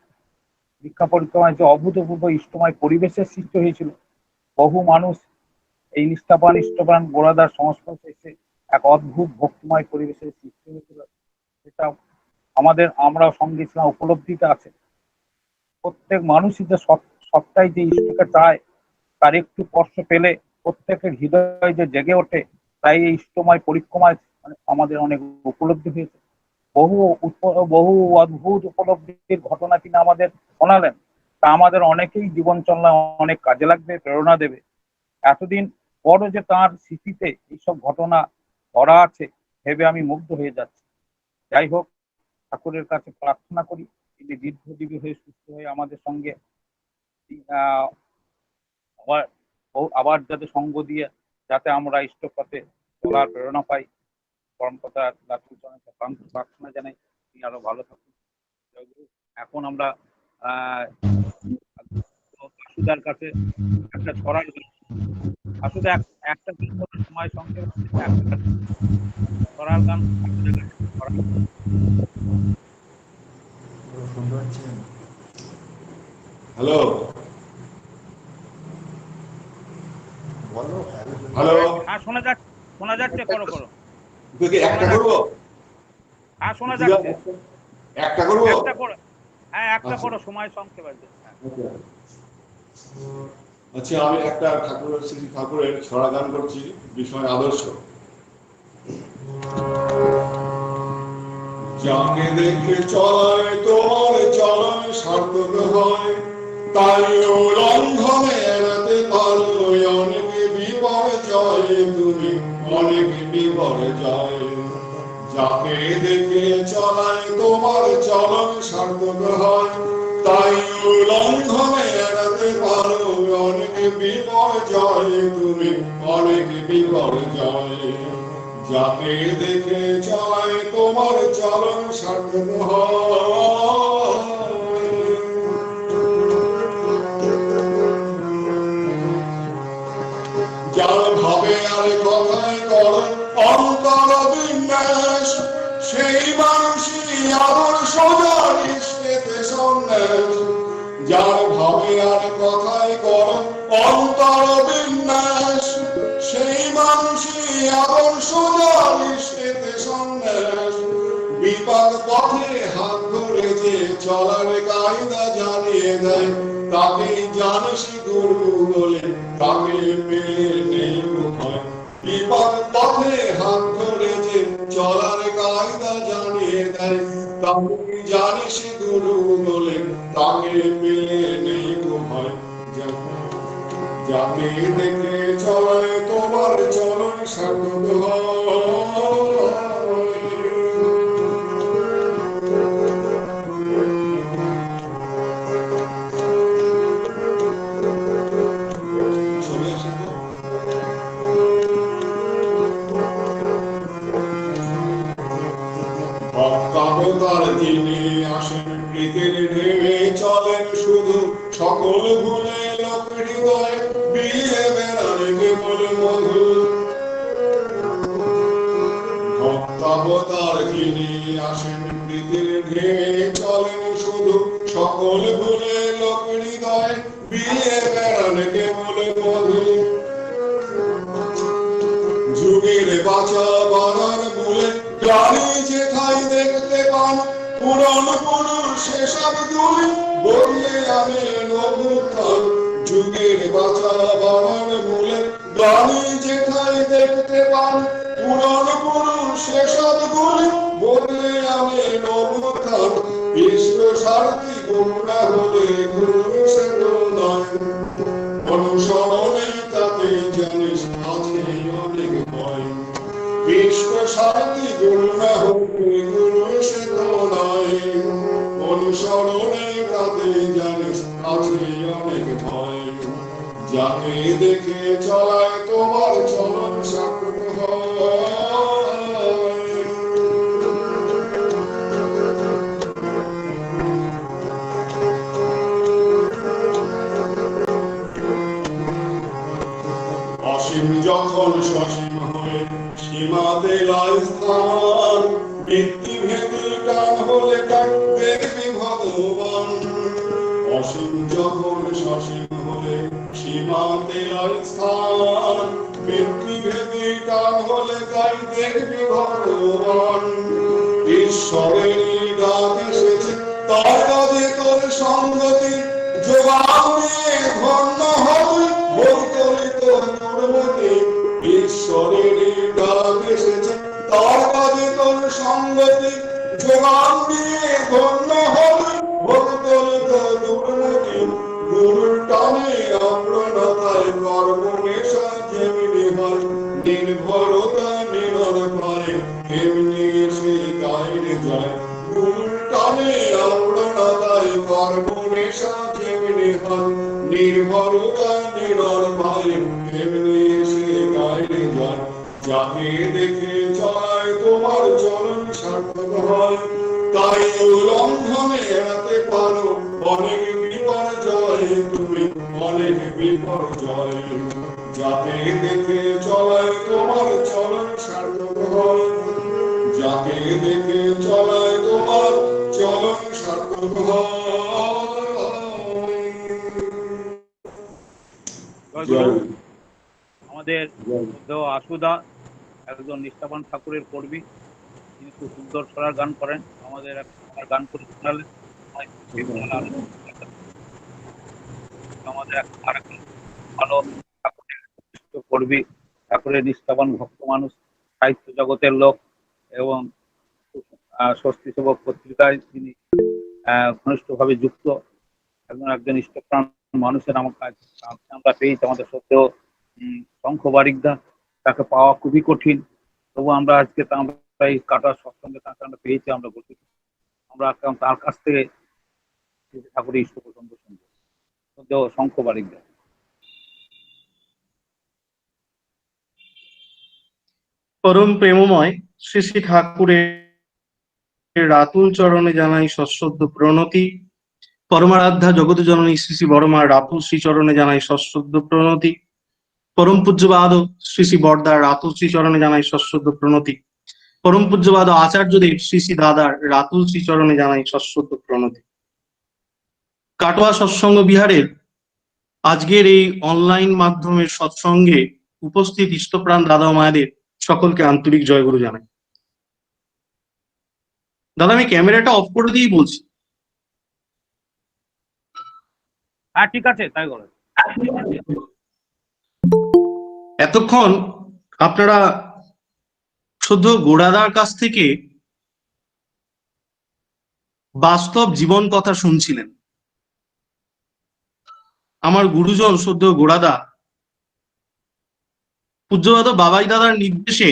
Speaker 2: দীক্ষা পরিক্রমায় যে অভূতপূর্ব ইষ্টময় পরিবেশের সৃষ্টি হয়েছিল, বহু মানুষ এই নিষ্ঠাবান গোড়াদার সংস্পর্শে এসে এক অদ্ভুত ভক্তিময় পরিবেশের সৃষ্টি হয়েছিল। সেটা আমরাও সঙ্গে ছিলাম, উপলব্ধিতে আছে। প্রত্যেক মানুষই যে সবটাই যে ইষ্টকে চায়, তার একটু স্পর্শ পেলে প্রত্যেকের হৃদয় যে জেগে ওঠে, তাই এই ইষ্টময় পরিক্রমায় আমাদের অনেক উপলব্ধি হয়েছে। বহু অদ্ভুত উপলব্ধির ঘটনা তিনি আমাদের শোনালেন, তা আমাদের অনেকেই জীবন চলনা অনেক কাজে লাগবে, প্রেরণা দেবে। এতদিন পরও যে তার স্মৃতিতে এইসব ঘটনা ধরা আছে ভেবে আমি মুগ্ধ হয়ে যাচ্ছি। যাই হোক, ঠাকুরের কাছে প্রার্থনা করি তিনি দীর্ঘজীবী হয়ে সুস্থ হয়ে আমাদের সঙ্গে আবার আবার যাতে সঙ্গ দিয়ে যাতে আমরা ইষ্ট পথে চলার প্রেরণা পাই, পরমকথা প্রার্থনা জানাই তিনি আরো ভালো থাকুন। এখন আমরা আসুদার কাছে একটা ছড়ার আসুদা একটা সময় সঙ্গে ছড়ার গান
Speaker 3: হ্যালো হ্যালো,
Speaker 2: হ্যাঁ শোনা যাচ্ছে করো
Speaker 3: একটা করবো?
Speaker 2: হ্যাঁ শোনা যাচ্ছে,
Speaker 3: একটা করবো?
Speaker 2: একটা করো, হ্যাঁ একটা করো, সময় সংক্ষেপ আছে।
Speaker 3: আচ্ছা, আমি একটা শ্রী ঠাকুরের ছড়া গান করছি, বিষয় আদর্শ। যাকে দেখে চলায় তোমার চলন সার্থক হয়, তাই লঙ্ঘনে এড়াতে পারো অনেক বিপর্যয়, তুমি অনেক বিপর্যয়। যাকে দেখে চলায় তোমার চলন সার্থক হয়, তাই লঙ্ঘনে এড়াতে পারো অনেক বিপর্যয়, তুমি অনেক বিপর্যয়। যাকে দেখে চলায় তোমার চলন সার্থক হয়। যার ভাবে আর কথায় কর অন্তর বিন্যাস, সেই মানুষই আদর্শ জানিস পেতে সন্ন্যাস, যার ভাবে আর কথায় কর অন্তর বিন্যাস, সেই মানুষই আদর্শ জানিস পেতে সন্ন্যাস। বিপদ পথে হাত ধরে যে চলার কায়দা জানিয়ে দেয়, তাকে জানিস গুরু বলে, তাকে পেলে নেই ভয়। বিপদ পথে হাত ধরে যে চলার কায়দা জানিয়ে দেয়, তাকে জানিস গুরু বলে, তাকে পেলে নেই ভয়। যাকে দেখে চলায় তোমার চলন সার্থক হয়। ভক্তাবতার যিনি আসেন প্রীতির ঢেউয়ে চলেন শুধু, সকল ভুলে লোক হৃদয় বিলিয়ে বেড়ান কেবল মধু। ভক্তাবতার যিনি আসেন প্রীতির ঢেউয়ে চলেন শুধু, সকল ভুলে লোক হৃদয় বিলিয়ে বেড়ান কেবল মধু। যুগের বাঁচা বানার মূলে প্রাণী যেথায় দেখতে পান, পুরন পুরুষ সেসব দুই বললে আমি নবুত্থান। যুগের বাঁচা বানার মূলে প্রাণী যেথায় দেখতে পান, পুরন পুরুষ সেসব দুই বললে আমি নবুত্থান। বিশ্ব সারথি গুণা হলে গুরু সেটা নয়, অনুসরণে তাতে জানিস আছে অনেক ভয়। বিশ্ব সারথি গুণা হলে গুরু সেটা নয়, অনুসরণে তাতে জানিস আছে অনেক ভয়। যাকে দেখে চলায় তোমার চলন সার্থক হয়। অসীম যখন সসীম হয়ে সীমাতে লয় স্থান, ব্যক্তিভেদে টান হলে টান দেখবি ভগবান। অসীম যখন সসীম হলে সীমাতে লয় স্থান, ব্যক্তিভেদে টান হলে টান দেখবি ভগবান। ঈশ্বরের ডাক এসেছে তার কাজে তোর সঙ্গতি, যোগানে ধন্য হবে বৈতরিত দুর্মতি। ঈশ্বরের ডাক এসেছে তার কাজে তোর সঙ্গতি, যোগান দিয়ে ধন্য হবে বৈতরিত দুর্মতি। গুরুর টানে আপ্রণতায় কর্মনেশা যেমনি হয়, নির্ভরতা নিরর পায় এমনি সে গাইরে যায়। গুরুর টানে আপ্রণতায় কর্মনেশা যেমনি হয়, নির্ভরতা নিরর পায় এমনি সে গাইরে যায়। যাকে দেখে চলায় তোমার চলন সার্থক হয়, তাই উল্লঙ্ঘনে এড়াতে পারো অনেক বিপর্যয় তুমি, অনেক বিপর্যয়। যাকে দেখে চলায় তোমার চলন সার্থক হয়, যাকে দেখে চলায় তোমার চলন সার্থক হয়।
Speaker 2: আমাদের আশুদা একজন নিষ্ঠাবান ঠাকুরের কর্মী, তিনি খুব সুন্দর ছড়ার গান করেন, আমাদের গান করে শোনালেন। আমাদের আরেকজন ভালো ঠাকুরের কর্মী, ঠাকুরের নিষ্ঠাবান ভক্ত মানুষ, সাহিত্য জগতের লোক এবং স্বস্তি সেবক পত্রিকায় তিনি ঘনিষ্ঠভাবে যুক্ত একজন ইষ্টপ্রাণ মানুষের আমার কাজ আমরা পেয়েছি। আমাদের সত্ত্বেও শঙ্খ বারিকদা, তাকে পাওয়া খুবই কঠিন, তবু আমরা আজকে আমরা এই কাটার সৎসঙ্গে তাকে আমরা পেয়েছি, আমরা বলছি আমরা তার কাছ থেকে ঠাকুরের ইষ্ট প্রসঙ্গ শুনবো। সত্ত্বেও শঙ্খ বারিকদা।
Speaker 4: পরম প্রেমময় শ্রী শ্রী ঠাকুরের রাতুল চরণে জানাই সশ্রদ্ধ প্রণতি। পরমারাধ্যা জগৎ জননী শ্রী শ্রী বড়মার রাতুল শ্রী চরণে জানাই সশ্রদ্ধ প্রণতি। পরম পূজ্যবাদ শ্রী শ্রী বরদার রাতুল শ্রী চরণে জানাই সশ্রদ্ধ প্রণতি। পরম পূজ্যপাদ আচার্যদেব শ্রী শ্রী দাদার রাতুল শ্রীচরণে জানাই সশ্রদ্ধ প্রণতি। কাটোয়া সৎসঙ্গ বিহারের আজকের এই অনলাইন মাধ্যমের সৎসঙ্গে উপস্থিত ইষ্টপ্রাণ দাদা ও মায়েদের সকলকে আন্তরিক জয়গুরু জানাই। দাদা, আমি ক্যামেরাটা অফ করে দিয়েই বলছি।
Speaker 2: হ্যাঁ, ঠিক আছে, তাই করো।
Speaker 4: এতক্ষণ আপনারা শুদ্ধ গোড়াদার কাছ থেকে বাস্তব জীবন কথা শুনছিলেন। আমার গুরুজন শুদ্ধ গোড়াদা পূজ্যপাদ বাবাই দাদার নির্দেশে,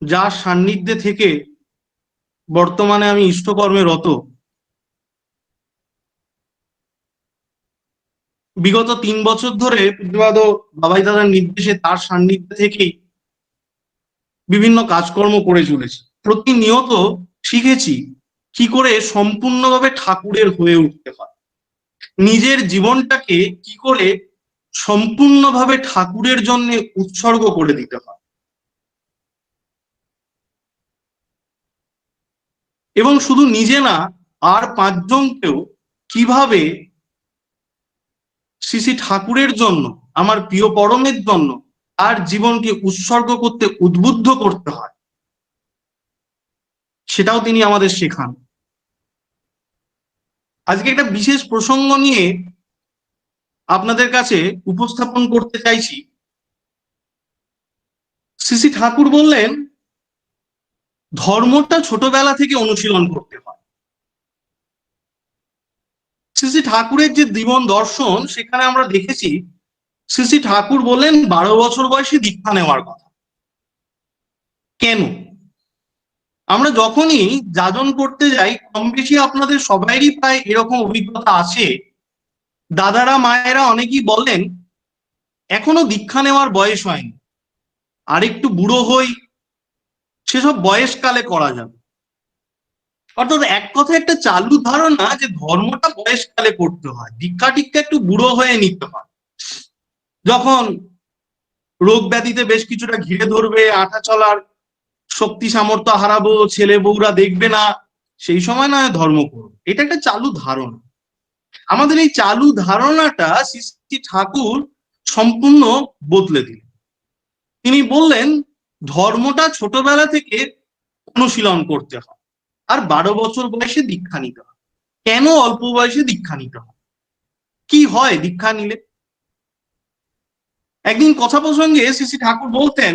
Speaker 4: যার সান্নিধ্যে থেকে বর্তমানে আমি ইষ্টকর্মে রত, বিগত 3 বছর ধরে পূজ্যপাদ বাবাই দাদার নির্দেশে তার সান্নিধ্যে থেকেই বিভিন্ন কাজকর্ম করে চলেছি। প্রতিনিয়ত শিখেছি কি করে সম্পূর্ণভাবে ঠাকুরের হয়ে উঠতে হয়, নিজের জীবনটাকে কি করে সম্পূর্ণভাবে ঠাকুরের জন্য উৎসর্গ করে দিতে হয়, এবং শুধু নিজে না, আর 5 জনকেও কিভাবে শ্রী শ্রী ঠাকুরের জন্য, আমার প্রিয় পরমের জন্য আর জীবনকে উৎসর্গ করতে উদ্বুদ্ধ করতে হয়, সেটাও তিনি আমাদের শেখান। আজকে একটা বিশেষ প্রসঙ্গ নিয়ে আপনাদের কাছে উপস্থাপন করতে চাইছি। শ্রী শ্রী ঠাকুর বললেন ধর্মটা ছোটবেলা থেকে অনুশীলন করতে হয়। শ্রী শ্রী ঠাকুরের যে জীবন দর্শন, সেখানে আমরা দেখেছি শ্রী শ্রী ঠাকুর বললেন 12 বছর বয়সে দীক্ষা নেওয়ার কথা। কেন? আমরা যখনই যাজন করতে যাই, কম বেশি আপনাদের সবাইরই প্রায় এরকম অভিজ্ঞতা আছে। দাদারা মায়েরা অনেকেই বলেন এখনো দীক্ষা নেওয়ার বয়স হয়নি, আর একটু বুড়ো হই, সেসব বয়সকালে করা যাবে। অর্থাৎ এক কথা একটা চালু ধারণা যে ধর্মটা বয়সকালে করতে হয়, দীক্ষা টিক্ষা একটু বুড়ো হয়ে নিতে হয়। যখন রোগ ব্যাধিতে বেশ কিছুটা ঘিরে ধরবে, আঠা চলার শক্তি সামর্থ্য হারাবো, ছেলে বউরা দেখবে না, সেই সময় নয় ধর্ম করবো। এটা একটা চালু ধারণা। আমাদের এই চালু ধারণাটা শ্রী শ্রী ঠাকুর সম্পূর্ণ বদলে দিলেন। তিনি বললেন ধর্মটা ছোটবেলা থেকে অনুশীলন করতে হয়, আর 12 বছর বয়সে দীক্ষা নিতে হয়। কেন অল্প বয়সে দীক্ষা নিতে হয়? কি হয় দীক্ষা নিলে? একদিন কথা প্রসঙ্গে শ্রী শ্রী ঠাকুর বলতেন,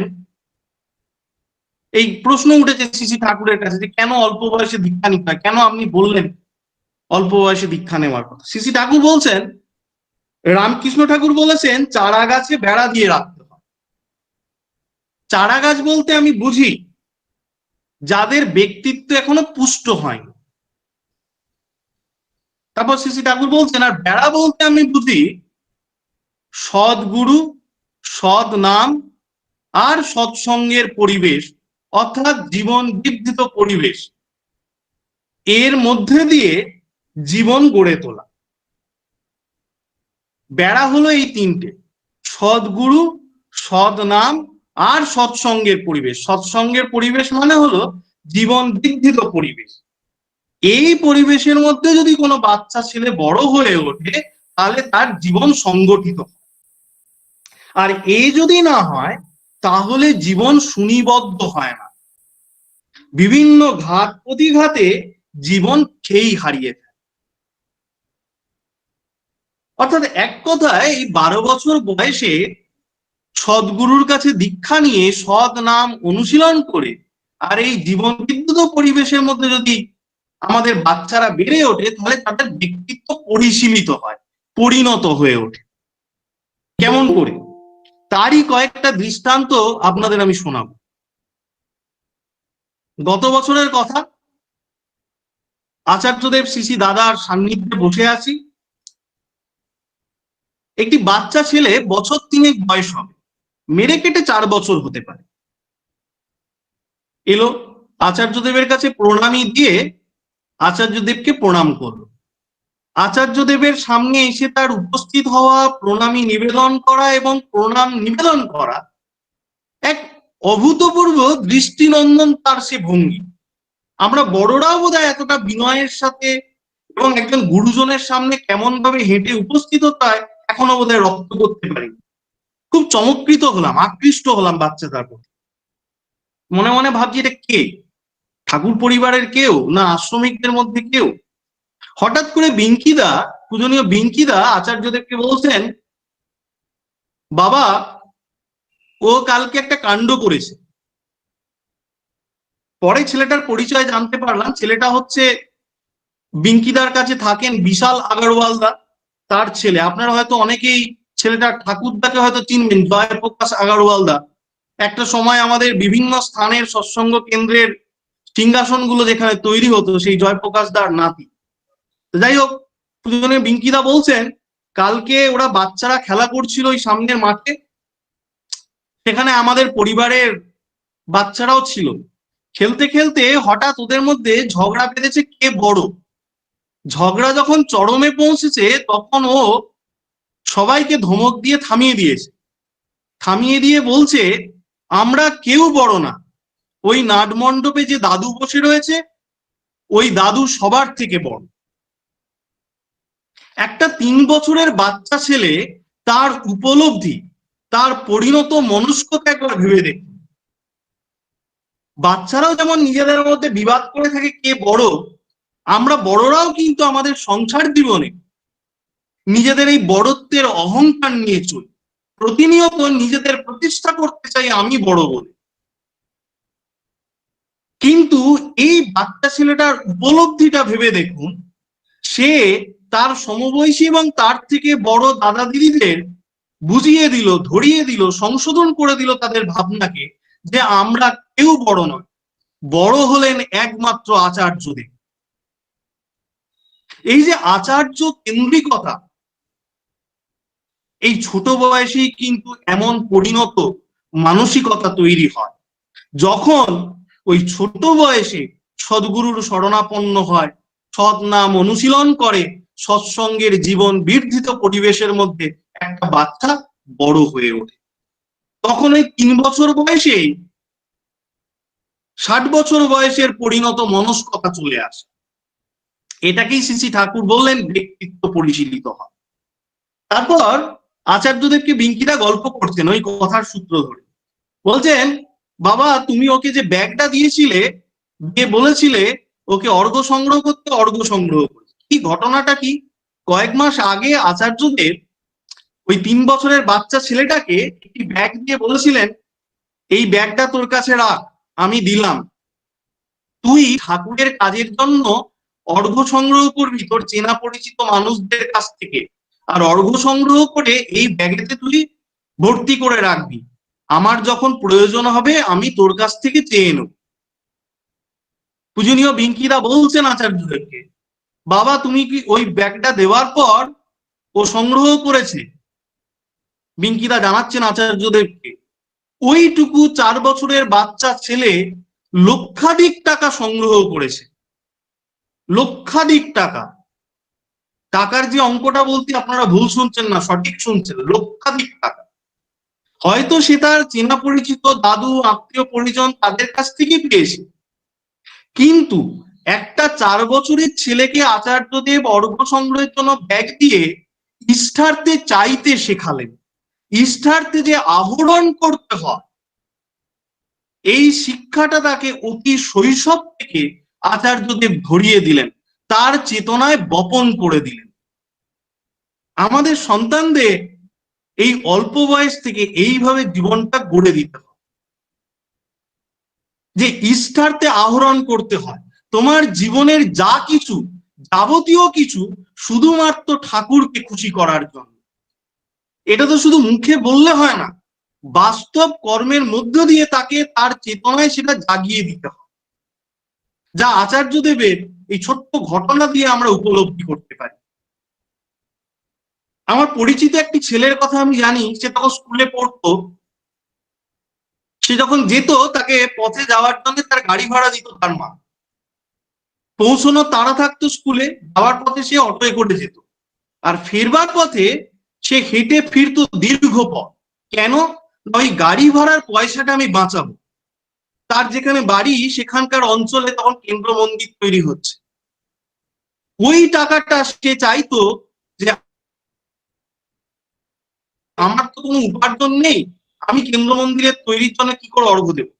Speaker 4: এই প্রশ্ন উঠেছে শ্রী শ্রী ঠাকুরের কাছে যে কেন অল্প বয়সে দীক্ষা নিতে হয়, কেন আপনি বললেন অল্প বয়সে দীক্ষা নেওয়ার কথা। শ্রী শ্রী ঠাকুর বলছেন, রামকৃষ্ণ ঠাকুর বলেছেন চারা গাছে বেড়া দিয়ে রাখতে হয়। চারা গাছ বলতে আমি বুঝি যাদের ব্যক্তিত্ব এখনো পুষ্ট হয়নি। তারপর শ্রী শ্রী ঠাকুর বলছেন, আর বেড়া বলতে আমি বুঝি সদ্গুরু, সৎ নাম আর সৎসঙ্গের পরিবেশ, অর্থাৎ জীবন বিদ্ধৃত পরিবেশ, এর মধ্যে দিয়ে জীবন গড়ে তোলা। বেড়া হলো এই 3টে: সদ্গুরু, সৎ নাম আর সৎসঙ্গের পরিবেশ। সৎসঙ্গের পরিবেশ মানে হলো জীবন বিদ্ধৃত পরিবেশ। এই পরিবেশের মধ্যে যদি কোনো বাচ্চা ছেলে বড় হয়ে ওঠে, তাহলে তার জীবন সংগঠিত। আর এই যদি না হয়, তাহলে জীবন সুনিবদ্ধ হয় না, বিভিন্ন ঘাত প্রতিঘাতে জীবন খেই হারিয়ে ফেলে। অর্থাৎ এক কথায় এই 12 বছর বয়সে সদ্গুরুর কাছে দীক্ষা নিয়ে সৎ নাম অনুশীলন করে, আর এই জীবন বিদ্যুৎ পরিবেশের মধ্যে যদি আমাদের বাচ্চারা বেড়ে ওঠে, তাহলে তাদের ব্যক্তিত্ব পরিশীলিত হয়, পরিণত হয়ে ওঠে। কেমন করে? তারই কয়েকটা দৃষ্টান্ত আপনাদের আমি শোনাবো। গত বছরের কথা, আচার্যদেব শ্রী শ্রী দাদার সান্নিধ্যে বসে আছি। একটি বাচ্চা ছেলে বছর 3 বয়স হবে, মেরে কেটে 4 বছর হতে পারে, এলো আচার্যদেবের কাছে প্রণামী দিয়ে আচার্যদেবকে প্রণাম করলো। আচার্যদেবের সামনে এসে তার উপস্থিত হওয়া, প্রণামী নিবেদন করা এবং প্রণাম নিবেদন করা এক অভূতপূর্ব দৃষ্টিনন্দন তার সে ভঙ্গি। আমরা বড়রাও বোধহয় এতটা বিনয়ের সাথে এবং একজন গুরুজনের সামনে কেমন ভাবে হেঁটে উপস্থিত হতে হয় এখনো বোধহয় রপ্ত করতে পারি। খুব চমৎকৃত হলাম, আকৃষ্ট হলাম বাচ্চাটার প্রতি। মনে মনে ভাবছি এটা কে, ঠাকুর পরিবারের কেউ না আশ্রমিকদের মধ্যে কেউ। হঠাৎ করে বিঙ্কিদা, পূজনীয় বিঙ্কিদা আচার্যদেবকে বলছেন, বাবা ও কালকে একটা কাণ্ড করেছে। পরে ছেলেটার পরিচয় জানতে পারলাম, ছেলেটা হচ্ছে বিঙ্কিদার কাছে থাকেন বিশাল আগরওয়ালদা, তার ছেলে। আপনারা হয়তো অনেকেই ছেলেটার ঠাকুরদাকে হয়তো চিনবেন, জয়প্রকাশ আগরওয়ালদা। একটা সময় আমাদের বিভিন্ন স্থানের সৎসঙ্গ কেন্দ্রের সিংহাসনগুলো যেখানে তৈরি হতো সেই জয়প্রকাশ দার নাতি। যাই হোক, দুজনে বিঙ্কিদা বলছেন কালকে ওরা বাচ্চারা খেলা করছিল ওই সামনের মাঠে, সেখানে আমাদের পরিবারের বাচ্চারাও ছিল। খেলতে খেলতে হঠাৎ ওদের মধ্যে ঝগড়া বেঁধেছে কে বড়। ঝগড়া যখন চরমে পৌঁছেছে তখন ও সবাইকে ধমক দিয়ে থামিয়ে দিয়েছে। থামিয়ে দিয়ে বলছে, আমরা কেউ বড় না, ওই নাটমণ্ডপে যে দাদু বসে রয়েছে ওই দাদু সবার থেকে বড়। একটা 3 বছরের বাচ্চা ছেলে, তার উপলব্ধি, তার পরিণত মনস্কতা একবার ভেবে দেখুন। বাচ্চারাও যেমন নিজেদের মধ্যে বিবাদ করে থাকে কে বড়, আমরা বড়রাও কিন্তু আমাদের সংসার জীবনে নিজেদের এই বড়ত্বের অহংকার নিয়ে চলি। প্রতিনিয়ত নিজেদের প্রতিষ্ঠা করতে চাই আমি বড় বলে। কিন্তু এই বাচ্চা ছেলেটার উপলব্ধিটা ভেবে দেখুন, সে তার সমবয়সী এবং তার থেকে বড় দাদা দিদিদের বুঝিয়ে দিল, ধরিয়ে দিল, সংশোধন করে দিল তাদের ভাবনাকে, যে আমরা কেউ বড় নয়, বড় হলেন একমাত্র আচার্যদেব। এই যে আচার্য কেন্দ্রিকতা, এই ছোট বয়সেই কিন্তু এমন পরিণত মানসিকতা তৈরি হয়। যখন ওই ছোট বয়সে সদ্গুরুর শরণাপন্ন হয়, সৎ নাম অনুশীলন করে, সৎসঙ্গের জীবন বর্ধিত পরিবেশের মধ্যে একটা বাচ্চা বড় হয়ে ওঠে, তখন ওই 3 বছর বয়সেই 60 বছর বয়সের পরিণত মনস্কতা চলে আসে। এটাকেই শ্রী ঠাকুর বললেন ব্যক্তিত্ব পরিশীলিত হয়। তারপর আচার্যদেবকে বিঙ্কিদা গল্প করছেন ওই কথার সূত্র ধরে, বলছেন, বাবা তুমি ওকে যে ব্যাগটা দিয়েছিলে, দিয়ে বলেছিলে ওকে অর্ঘ্য সংগ্রহ করতে, অর্ঘ্য সংগ্রহ করতে, কি ঘটনাটা কি? কয়েক মাস আগে আচার্যদেব ওই 3 বছরের বাচ্চা ছেলেটাকে একটি ব্যাগ দিয়ে বলেছিলেন, এই ব্যাগটা তোর কাছে রাখ, আমি দিলাম, তুই ঠাকুরের কাজের জন্য অর্ঘ্য সংগ্রহ করবি তোর চেনা পরিচিত মানুষদের কাছ থেকে, আর অর্ঘ্য সংগ্রহ করে এই ব্যাগেতে তুই ভর্তি করে রাখবি, আমার যখন প্রয়োজন হবে আমি তোর কাছ থেকে চেয়ে নেব। পূজনীয় বিঙ্কিদা বলছেন আচার্যদেবকে, বাবা তুমি কি ওই ব্যাগটা দেওয়ার পর ও সংগ্রহ করেছে? বিঙ্কিদা জানাচ্ছেন আচার্যদেবকে, ওইটুকু 4 বছরের বাচ্চা ছেলে লক্ষাধিক টাকা সংগ্রহ করেছে, লক্ষাধিক টাকা। টাকার যে অঙ্কটা বলতে আপনারা ভুল শুনছেন না, সঠিক শুনছেন, লক্ষাধিক টাকা। হয়তো সে তার চেনা পরিচিত দাদু, আত্মীয় পরিজন তাদের কাছ থেকে পেয়েছে, কিন্তু একটা 4 বছরের ছেলেকে আচার্যদেব অর্ঘ্য সংগ্রহের জন্য ব্যাগ দিয়ে ইষ্টার্থে চাইতে শেখালেন, ইষ্টার্থে যে আহরণ করতে হয় এই শিক্ষাটা তাকে অতি শৈশব থেকে আচার্যদেব ধরিয়ে দিলেন, তার চেতনায় বপন করে দিলেন। আমাদের সন্তানদের এই অল্প বয়স থেকে এইভাবে জীবনটা গড়ে দিতে হয়, যে ইষ্টার্থে আহরণ করতে হয়। তোমার জীবনের যা কিছু, যাবতীয় কিছু শুধুমাত্র ঠাকুরকে খুশি করার জন্য। এটা তো শুধু মুখে বললে হয় না, বাস্তব কর্মের মধ্য দিয়ে তাকে তার চেতনায় সেটা জাগিয়ে দিতে হয়, যা আচার্যদেবের এই ছোট্ট ঘটনা দিয়ে আমরা উপলব্ধি করতে পারি। আমার পরিচিত একটি ছেলের কথা আমি জানি, সে তখন স্কুলে পড়তো। সে যখন যেত তাকে পথে যাওয়ার জন্য তার গাড়ি ভাড়া দিত তার মা। পৌঁছানো তাড়া থাকতো স্কুলে, যাওয়ার পথে সে অটোয় করে যেত, আর ফেরবার পথে সে হেঁটে ফিরতো দীর্ঘ পথ। কেন? ওই গাড়ি ভাড়ার পয়সাটা আমি বাঁচাবো। তার যেখানে বাড়ি সেখানকার অঞ্চলে তখন কেন্দ্র মন্দির তৈরি হচ্ছে, ওই টাকাটা সে চাইতো যে আমার তো কোনো উপার্জন নেই, আমি কেন্দ্র মন্দিরের তৈরির জন্য কি করে অর্ঘ্য দেবো।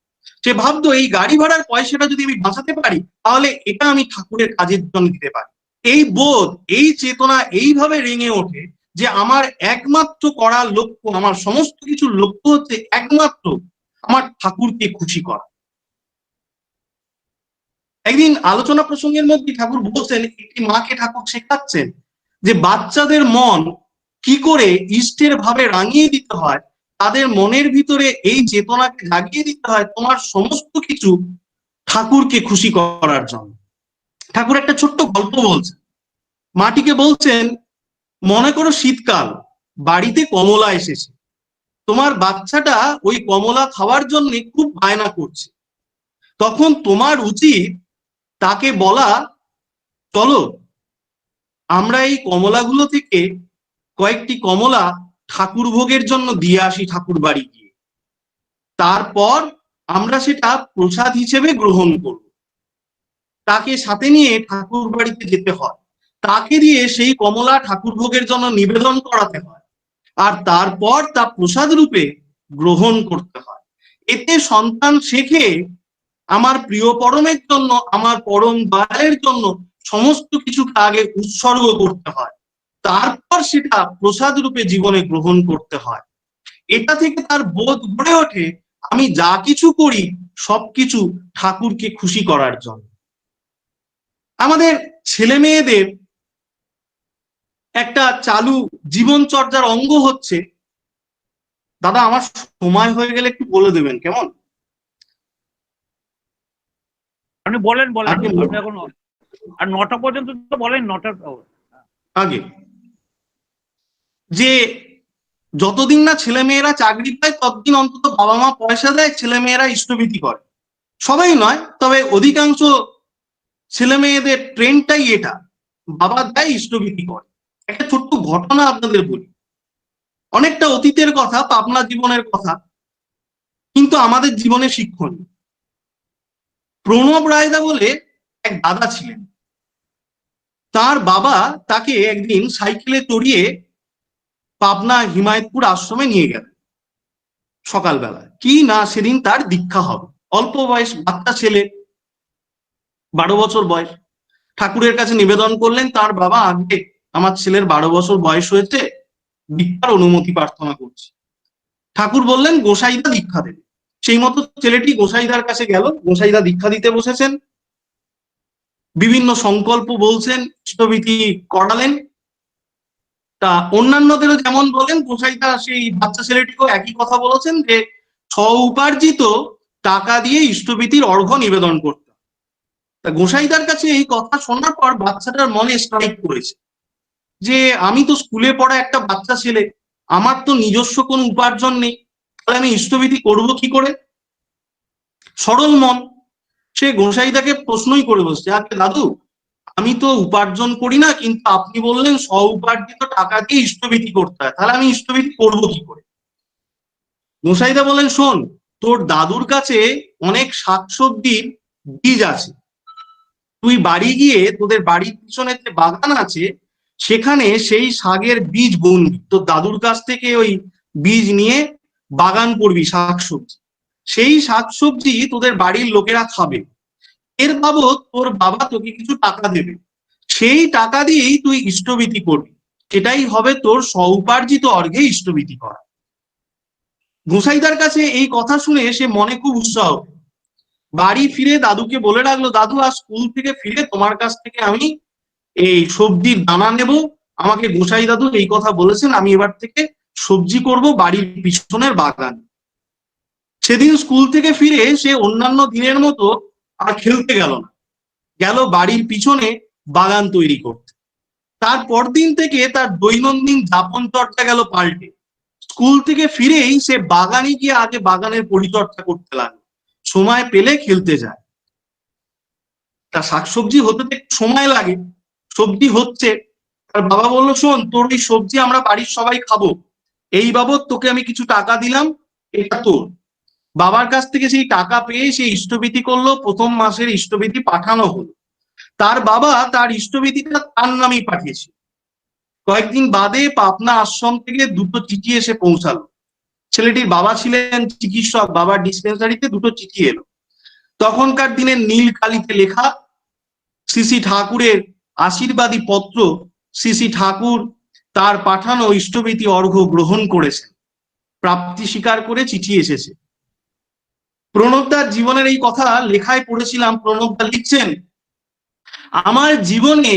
Speaker 4: সে ভাবতো এই গাড়ি ভাড়ার পয়সাটা যদি আমি বাঁচাতে পারি তাহলে এটা আমি ঠাকুরের কাজের জন্য দিতে পারি। এই বোধ, এই চেতনা এইভাবে রেঙে ওঠে যে আমার একমাত্র করার লক্ষ্য, আমার সমস্ত কিছুর লক্ষ্য হচ্ছে একমাত্র আমার ঠাকুরকে খুশি করা। একদিন আলোচনা প্রসঙ্গের মধ্যে ঠাকুর বলছেন, একটি মাকে ঠাকুর শেখাচ্ছেন যে বাচ্চাদের মন কি করে ইষ্টের ভাবে রাঙিয়ে দিতে হয়, তাদের মনের ভিতরে এই চেতনাকে জাগিয়ে দিতে হয় তোমার সমস্ত কিছু ঠাকুরকে খুশি করার জন্য। ঠাকুর একটা ছোট্ট গল্প বলছেন, মাটিকে বলছেন মনে করো শীতকাল, বাড়িতে কমলা এসেছে, তোমার বাচ্চাটা ওই কমলা খাওয়ার জন্য খুব বায়না করছে, তখন তোমার উচিত তাকে বলা, চলো আমরা এই কমলাগুলো থেকে কয়েকটি কমলা ঠাকুর ভোগের জন্য দিয়ে আসি ঠাকুর বাড়ি গিয়ে, তারপর আমরা সেটা প্রসাদ হিসেবে গ্রহণ করব। তাকে সাথে নিয়ে ঠাকুর বাড়িতে যেতে হয়, তাকে দিয়ে সেই কমলা ঠাকুর ভোগের জন্য নিবেদন করাতে হয়, আর তারপর তা প্রসাদ রূপে গ্রহণ করতে হয়। এতে সন্তান শেখে আমার প্রিয় পরমের জন্য, আমার পরম দয়ালের জন্য সমস্ত কিছুকে আগে উৎসর্গ করতে হয়, তারপর সেটা প্রসাদ রূপে জীবনে গ্রহণ করতে হয়। এটা থেকে তার বোধ গড়ে ওঠে আমি যা কিছু করি সবকিছু ঠাকুরকে খুশি করার জন্য। আমাদের ছেলে মেয়েদের একটা চালু জীবনচর্যার অঙ্গ হচ্ছে, দাদা আমার সময় হয়ে গেলে একটু বলে দেবেন কেমন?
Speaker 2: আপনি বলেন বলেন,
Speaker 4: আপনি
Speaker 2: আপনি এখন আর 9টা পর্যন্ত তো বলেন, 9টার
Speaker 4: আগে যে যতদিন না ছেলে মেয়েরা চাকরি পায় ততদিন অন্তত বাবা মা পয়সা দেয়, ছেলে মেয়েরা ইষ্টভীতি করে। সবাই নয়, তবে অধিকাংশ ছেলে মেয়েদের ট্রেন্ডটাই এটা, বাবা দেয় ইষ্টভীতি করে। একটা ছোট্ট ঘটনা আপনাদের বলি, অনেকটা অতীতের কথা, পাবনা জীবনের কথা, কিন্তু আমাদের জীবনে শিক্ষণীয়। প্রণব রায়দা বলে এক দাদা ছিলেন, তার বাবা তাকে একদিন সাইকেলে চড়িয়ে পাবনা হিমায়তপুর আশ্রমে নিয়ে গেল সকালবেলা। কি না সেদিন তার দীক্ষা হবে, অল্প বয়স বাচ্চা ছেলে, 12 বছর বয়স। ঠাকুরের কাছে নিবেদন করলেন তার বাবা, আগে আমার ছেলের 12 বছর বয়স হয়েছে, দীক্ষার অনুমতি প্রার্থনা করছি। ঠাকুর বললেন গোসাইদা দীক্ষা দেবে। সেই মতো ছেলেটি গোসাইদার কাছে গেল, গোসাইদা দীক্ষা দিতে বসেছেন, বিভিন্ন সংকল্প বলছেন, ইষ্টভীতি করালেন। তা অন্যান্যদেরও যেমন বলেন, গোসাইদা সেই বাচ্চা ছেলেটিকেও একই কথা বলেছেন যে স্ব উপার্জিত টাকা দিয়ে ইষ্টভীতির অর্ঘ্য নিবেদন করতে। তা গোসাইদার কাছে এই কথা শোনার পর বাচ্চাটার মনে স্ট্রাইক করেছে যে আমি তো স্কুলে পড়া একটা বাচ্চা ছেলে, আমার তো নিজস্ব কোনো উপার্জন নেই, তাহলে আমি ইষ্টভীতি করবো কি করে? সরল মন, সে গোসাইদাকে প্রশ্নই করে বসছে, আচ্ছা দাদু আমি তো উপার্জন করি না, কিন্তু আপনি বললেন স্ব উপার্জিত টাকা দিয়ে ইষ্টভীতি করতে হয়, তাহলে আমি ইষ্টভীতি করবো কি করে? গোসাইদা বলেন, শোন, তোর দাদুর কাছে অনেক শাকসবজির বীজ আছে, তুই বাড়ি গিয়ে তোদের বাড়ির পিছনে যে বাগান আছে সেখানে সেই শাকের বীজ বুনবি, তোর দাদুর কাছ থেকে ওই বীজ নিয়ে বাগান করবি শাকসবজি, সেই শাকসবজি তোদের বাড়ির লোকেরা খাবে, এর বাবদ তোর বাবা তোকে কিছু টাকা দেবে, সেই টাকা দিয়েই তুই ইষ্টভীতি করবি, এটাই হবে তোর স্বউপার্জিত অর্ঘে ইষ্টভীতি করা। গোসাইদার কাছে এই কথা শুনে সে মনে খুব উৎসাহ, বাড়ি ফিরে দাদুকে বলে রাখলো, দাদু আজ স্কুল থেকে ফিরে তোমার কাছ থেকে আমি এই সবজির দানা নেব, আমাকে গোসাই দাদু এই কথা বলেছেন, আমি এবার থেকে সবজি করব বাড়ির পিছনের বাগান। সেদিন স্কুল থেকে ফিরে সে অন্যান্য দিনের মতো আর খেলতে গেল না, গেল বাড়ির পিছনে বাগান তৈরি করতে। তারপর দিন থেকে তার দৈনন্দিন যাপন চর্চা গেল পাল্টে, স্কুল থেকে ফিরেই সে বাগানে গিয়ে আগে বাগানের পরিচর্যা করতে লাগলো, সময় পেলে খেলতে যায়। তা শাকসবজি হতে তো একটু সময় লাগে, সবজি হচ্ছে, তার বাবা বললো, শোন তোর এই সবজি আমরা বাড়ির সবাই খাবো, এই বাবদ তোকে আমি কিছু টাকা দিলাম, এটা তোর। বাবার কাছ থেকে সেই টাকা পেয়ে সে ইষ্টভীতি করলো, প্রথম মাসের ইষ্টভীতি পাঠানো হলো। তার বাবা তার ইষ্টভীতিটা তার নামেই পাঠিয়েছে। কয়েকদিন বাদে পাবনা আশ্রম থেকে দুটো চিঠি এসে পৌঁছালো। ছেলেটির বাবা ছিলেন চিকিৎসক, বাবার ডিসপেন্সারিতে দুটো চিঠি এলো। তখনকার দিনের নীল কালিতে লেখা শ্রী শ্রী ঠাকুরের আশীর্বাদী পত্র। শ্রী শ্রী ঠাকুর তার পাঠানো ইষ্টভীতি অর্ঘ্য গ্রহণ করেছেন, প্রাপ্তি স্বীকার করে চিঠি এসেছে। প্রণবদার জীবনের এই কথা লেখায় পড়েছিলাম। প্রণবদা লিখছেন, আমার জীবনে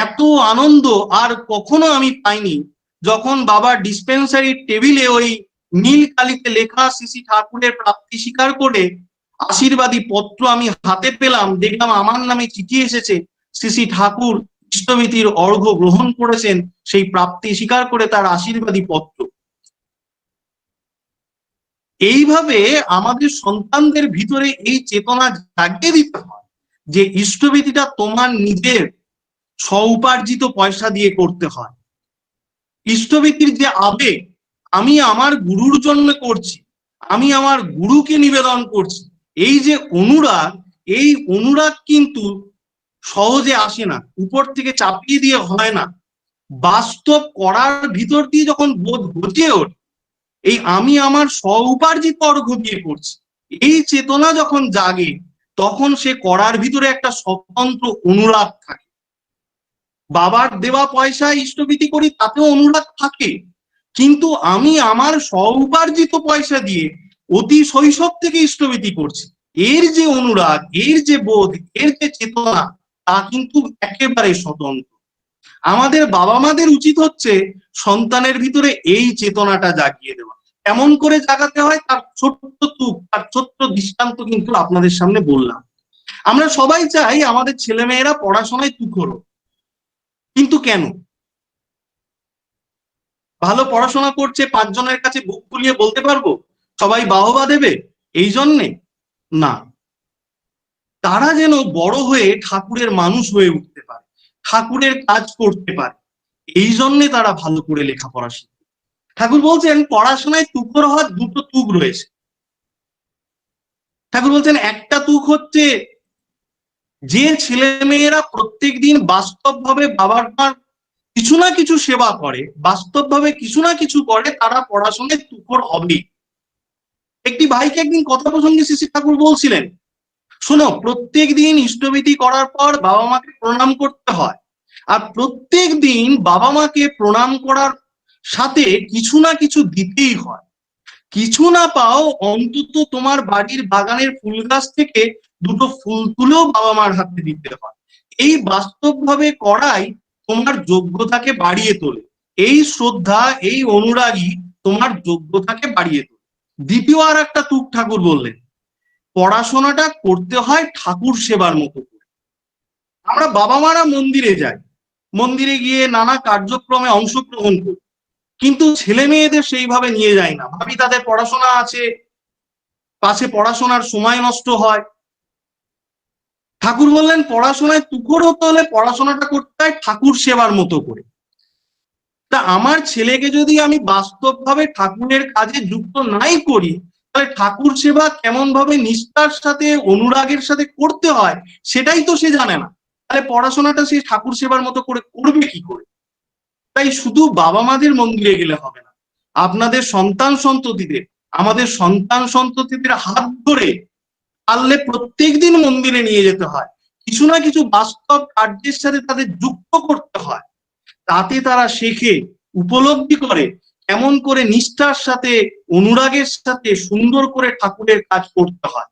Speaker 4: এত আনন্দ আর কখনো আমি পাইনি যখন বাবার ডিসপেন্সারির টেবিলে ওই নীল কালিতে লেখা শ্রী শ্রী ঠাকুরের প্রাপ্তি স্বীকার করে আশীর্বাদী পত্র আমি হাতে পেলাম। দেখলাম আমার নামে চিঠি এসেছে, শ্রী শ্রী ঠাকুর ইষ্টভীতির অর্ঘ্য গ্রহণ করেছেন, সেই প্রাপ্তি স্বীকার করে তার আশীর্বাদী পত্র। এইভাবে আমাদের সন্তানদের ভিতরে এই চেতনা জাগিয়ে দিতে হয় যে ইষ্টভীতিটা তোমার নিজের স্বউপার্জিত পয়সা দিয়ে করতে হয়। ইষ্টভীতির যে আবেগ, আমি আমার গুরুর জন্য করছি, আমি আমার গুরুকে নিবেদন করছি, এই যে অনুরাগ, এই অনুরাগ কিন্তু সহজে আসে না, উপর থেকে চাপিয়ে দিয়ে হয় না। বাস্তব করার ভিতর দিয়ে যখন বোধ ঘটে ওঠে, এই আমি আমার স্বউপার্জিত অর্ঘ্য দিয়ে করছি, এই চেতনা যখন জাগে, তখন সে করার ভিতরে একটা স্বতন্ত্র অনুরাগ থাকে। বাবার দেওয়া পয়সায় ইষ্টভীতি করি, তাতেও অনুরাগ থাকে, কিন্তু আমি আমার স্বউপার্জিত পয়সা দিয়ে অতি শৈশব থেকে ইষ্টভীতি করছি, এর যে অনুরাগ, এর যে বোধ, এর যে চেতনা, তা কিন্তু একেবারে স্বতন্ত্র। আমাদের বাবা মাদের উচিত হচ্ছে সন্তানের ভিতরে এই চেতনাটা জাগিয়ে দেওয়া। এমন করে জাগাতে হয়, তার ছোট্ট দৃষ্টান্ত কিন্তু আপনাদের সামনে বললাম। আমরা সবাই চাই আমাদের ছেলেমেয়েরা পড়াশোনায় তুখর হোক, কিন্তু কেন? ভালো পড়াশোনা করছে, 5 জনের কাছে বুক ফুলিয়ে বলতে পারবো, সবাই বাহবা দেবে এই জন্যে? না, তারা যেন বড় হয়ে ঠাকুরের মানুষ হয়ে উঠতে পারে, ঠাকুরের কাজ করতে পারে, এই জন্যে তারা ভালো করে লেখাপড়া শিখে। ঠাকুর বলছেন পড়াশোনায় তুখর হওয়ার দুটো তুক রয়েছে। ঠাকুর বলছেন একটা তুক হচ্ছে যে ছেলে মেয়েরা প্রত্যেকদিন বাস্তবভাবে বাবার মার কিছু না কিছু সেবা করে, বাস্তবভাবে কিছু না কিছু করে, তারা পড়াশোনায় তুখর হবে। একটি ভাইকে একদিন কথা প্রসঙ্গে শ্রী ঠাকুর বলছিলেন, শোনো, প্রত্যেক দিন ইষ্টভীতি করার পর বাবা মাকে প্রণাম করতে হয়, আর প্রত্যেক দিন বাবা মাকে প্রণাম করার সাথে কিছু না কিছু দিতেই হয়। কিছু না পাও, অন্তত তোমার বাড়ির বাগানের ফুল গাছ থেকে দুটো ফুল তুলেও বাবা মার হাতে দিতে হয়। এই বাস্তবভাবে করাই তোমার যোগ্যতাকে বাড়িয়ে তোলে। এই শ্রদ্ধা, এই অনুরাগী তোমার যোগ্যতাকে বাড়িয়ে তোলে। দ্বিতীয় আর একটা তুক ঠাকুর বললেন, পড়াশোনাটা করতে হয় ঠাকুর সেবার মতো করে। আমরা বাবা মারা মন্দিরে যাই, মন্দিরে গিয়ে নানা কার্যক্রমে অংশগ্রহণ করি, কিন্তু ছেলে মেয়েদের সেইভাবে নিয়ে যায় না। ভাবি তাদের পড়াশোনা আছে, পাশে পড়াশোনার সময় নষ্ট হয়। ঠাকুর বললেন পড়াশোনায় তুখর হতে হলে পড়াশোনাটা করতে হয় ঠাকুর সেবার মতো করে। তা আমার ছেলেকে যদি আমি বাস্তবভাবে ঠাকুরের কাজে যুক্ত নাই করি, তাহলে ঠাকুর সেবা কেমন ভাবে নিষ্ঠার সাথে, অনুরাগের সাথে করতে হয় সেটাই তো সে জানে না। তাহলে পড়াশোনাটা সে ঠাকুর সেবার মতো করে করবে কি করে? তাই শুধু বাবা মাদের মন্দিরে গেলে হবে না, আপনাদের সন্তান সন্ততিদের, আমাদের সন্তান সন্ততিদের হাত ধরে পারলে প্রত্যেকদিন মন্দিরে নিয়ে যেতে হয়, কিছু না কিছু বাস্তব কার্যের সাথে তাদের যুক্ত করতে হয়। তাতে তারা শেখে, উপলব্ধি করে কেমন করে নিষ্ঠার সাথে, অনুরাগের সাথে সুন্দর করে ঠাকুরের কাজ করতে হয়।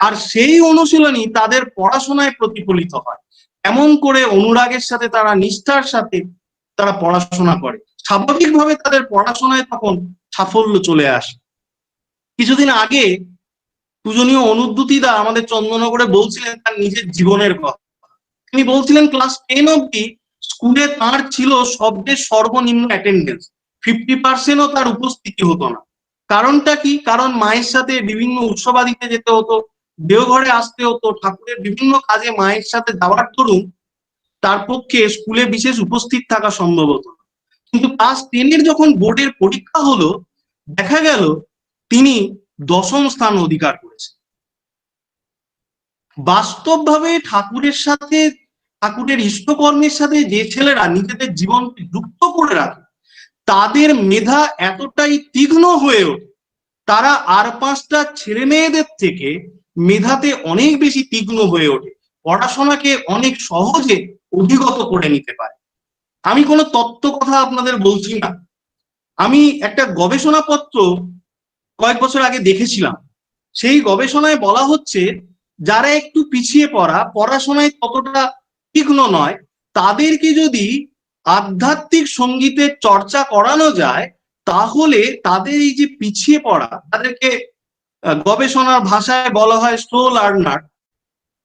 Speaker 4: আর সেই অনুশীলনী তাদের পড়াশোনায় প্রতিফলিত হয়। এমন করে অনুরাগের সাথে তারা, নিষ্ঠার সাথে তারা পড়াশোনা করে, স্বাভাবিকভাবে তাদের পড়াশোনায় তখন সাফল্য চলে আসে। কিছুদিন আগে পূজনীয় অনুদ্যুতিদা আমাদের চন্দননগরে বলছিলেন তার নিজের জীবনের কথা। তিনি বলছিলেন ক্লাস 10 অব্দি স্কুলে তার ছিল সবচেয়ে সর্বনিম্ন অ্যাটেন্ডেন্স, 50%ও তার উপস্থিতি হতো না। কারণটা কি? কারণ মায়ের সাথে বিভিন্ন উৎসবাদিতে যেতে হতো, দেওঘরে আসতে হতো, ঠাকুরের বিভিন্ন কাজে মায়ের সাথে যাওয়ার দরুন তার পক্ষে স্কুলে বিশেষ উপস্থিত থাকা সম্ভব হতো না। কিন্তু ক্লাস 10-এর যখন বোর্ডের পরীক্ষা হলো, দেখা গেল তিনি 10ম স্থান অধিকার করেছেন। বাস্তবভাবে ঠাকুরের সাথে, ঠাকুরের ইষ্টকর্মের সাথে যে ছেলেরা নিজেদের জীবনকে যুক্ত করে রাখে, তাদের মেধা এতটাই তীক্ষ্ণ হয়ে ওঠে, তারা আর 5টা ছেলে মেয়েদের থেকে মেধাতে অনেক বেশি তীক্ষ্ণ হয়ে ওঠে, পড়াশোনাকে অনেক সহজে অধিগত করে নিতে পারে। আমি কোনো তত্ত্ব কথা আপনাদের বলছি না, আমি একটা গবেষণাপত্র কয়েক বছর আগে দেখেছিলাম। সেই গবেষণায় বলা হচ্ছে, যারা একটু পিছিয়ে পড়া, পড়াশোনায় ততটা তীক্ষ্ণ নয়, তাদেরকে যদি আধ্যাত্মিক সঙ্গীতের চর্চা করানো যায়, তাহলে তাদের এই যে পিছিয়ে পড়া, তাদেরকে গবেষণার ভাষায় বলা হয় স্লো লার্নার,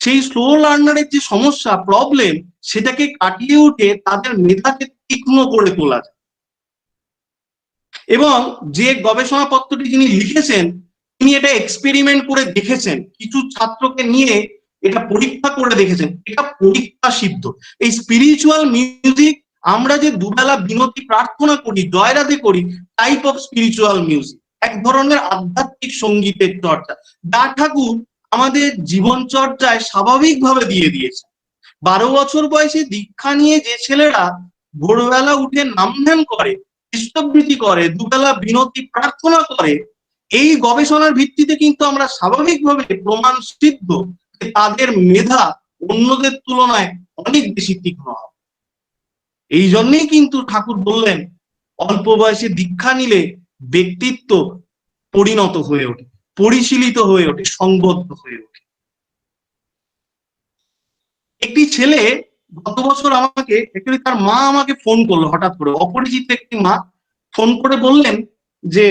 Speaker 4: সেই স্লো লার্নারের যে সমস্যা, প্রবলেম, সেটাকে কাটিয়ে উঠে তাদের মেধাকে তীক্ষ্ণ করে তোলা যায়। এবং যে গবেষণাপত্রটি যিনি লিখেছেন, তিনি এটা এক্সপেরিমেন্ট করে দেখেছেন, কিছু ছাত্রকে নিয়ে এটা পরীক্ষা করে দেখেছেন, এটা পরীক্ষা সিদ্ধ। এই স্পিরিচুয়াল মিউজিক, আমরা যে দুবেলা বিনতি প্রার্থনা করি, জয়রাধে করি, টাইপ অফ স্পিরিচুয়াল মিউজিক, এক ধরনের আধ্যাত্মিক সঙ্গীতের চর্চা, যা ঠাকুর আমাদের জীবন চর্চায় স্বাভাবিকভাবে দিয়ে দিয়েছে। 12 বছর বয়সে দীক্ষা নিয়ে যে ছেলেরা ভোরবেলা উঠে নাম ধ্যান করে, ইষ্টবৃত্তি করে, দুবেলা বিনতি প্রার্থনা করে, এই গবেষণার ভিত্তিতে কিন্তু আমরা স্বাভাবিকভাবে প্রমাণ সিদ্ধ যে তাদের মেধা অন্যদের তুলনায় অনেক বেশি তীক্ষ্ণ হবে। এই জন্যই কিন্তু ঠাকুর বললেন, অল্প বয়সে দীক্ষা নিলে ব্যক্তিত্ব পরিণত হয়ে ওঠে, পরিশীলিত হয়ে ওঠে, সংবদ্ধ হয়ে ওঠে। একটি ছেলে গত বছর আমাকে, অ্যাকচুয়ালি তার মা আমাকে ফোন করলো হঠাৎ করে, অপরিচিত একটি মা ফোন করে বললেন যে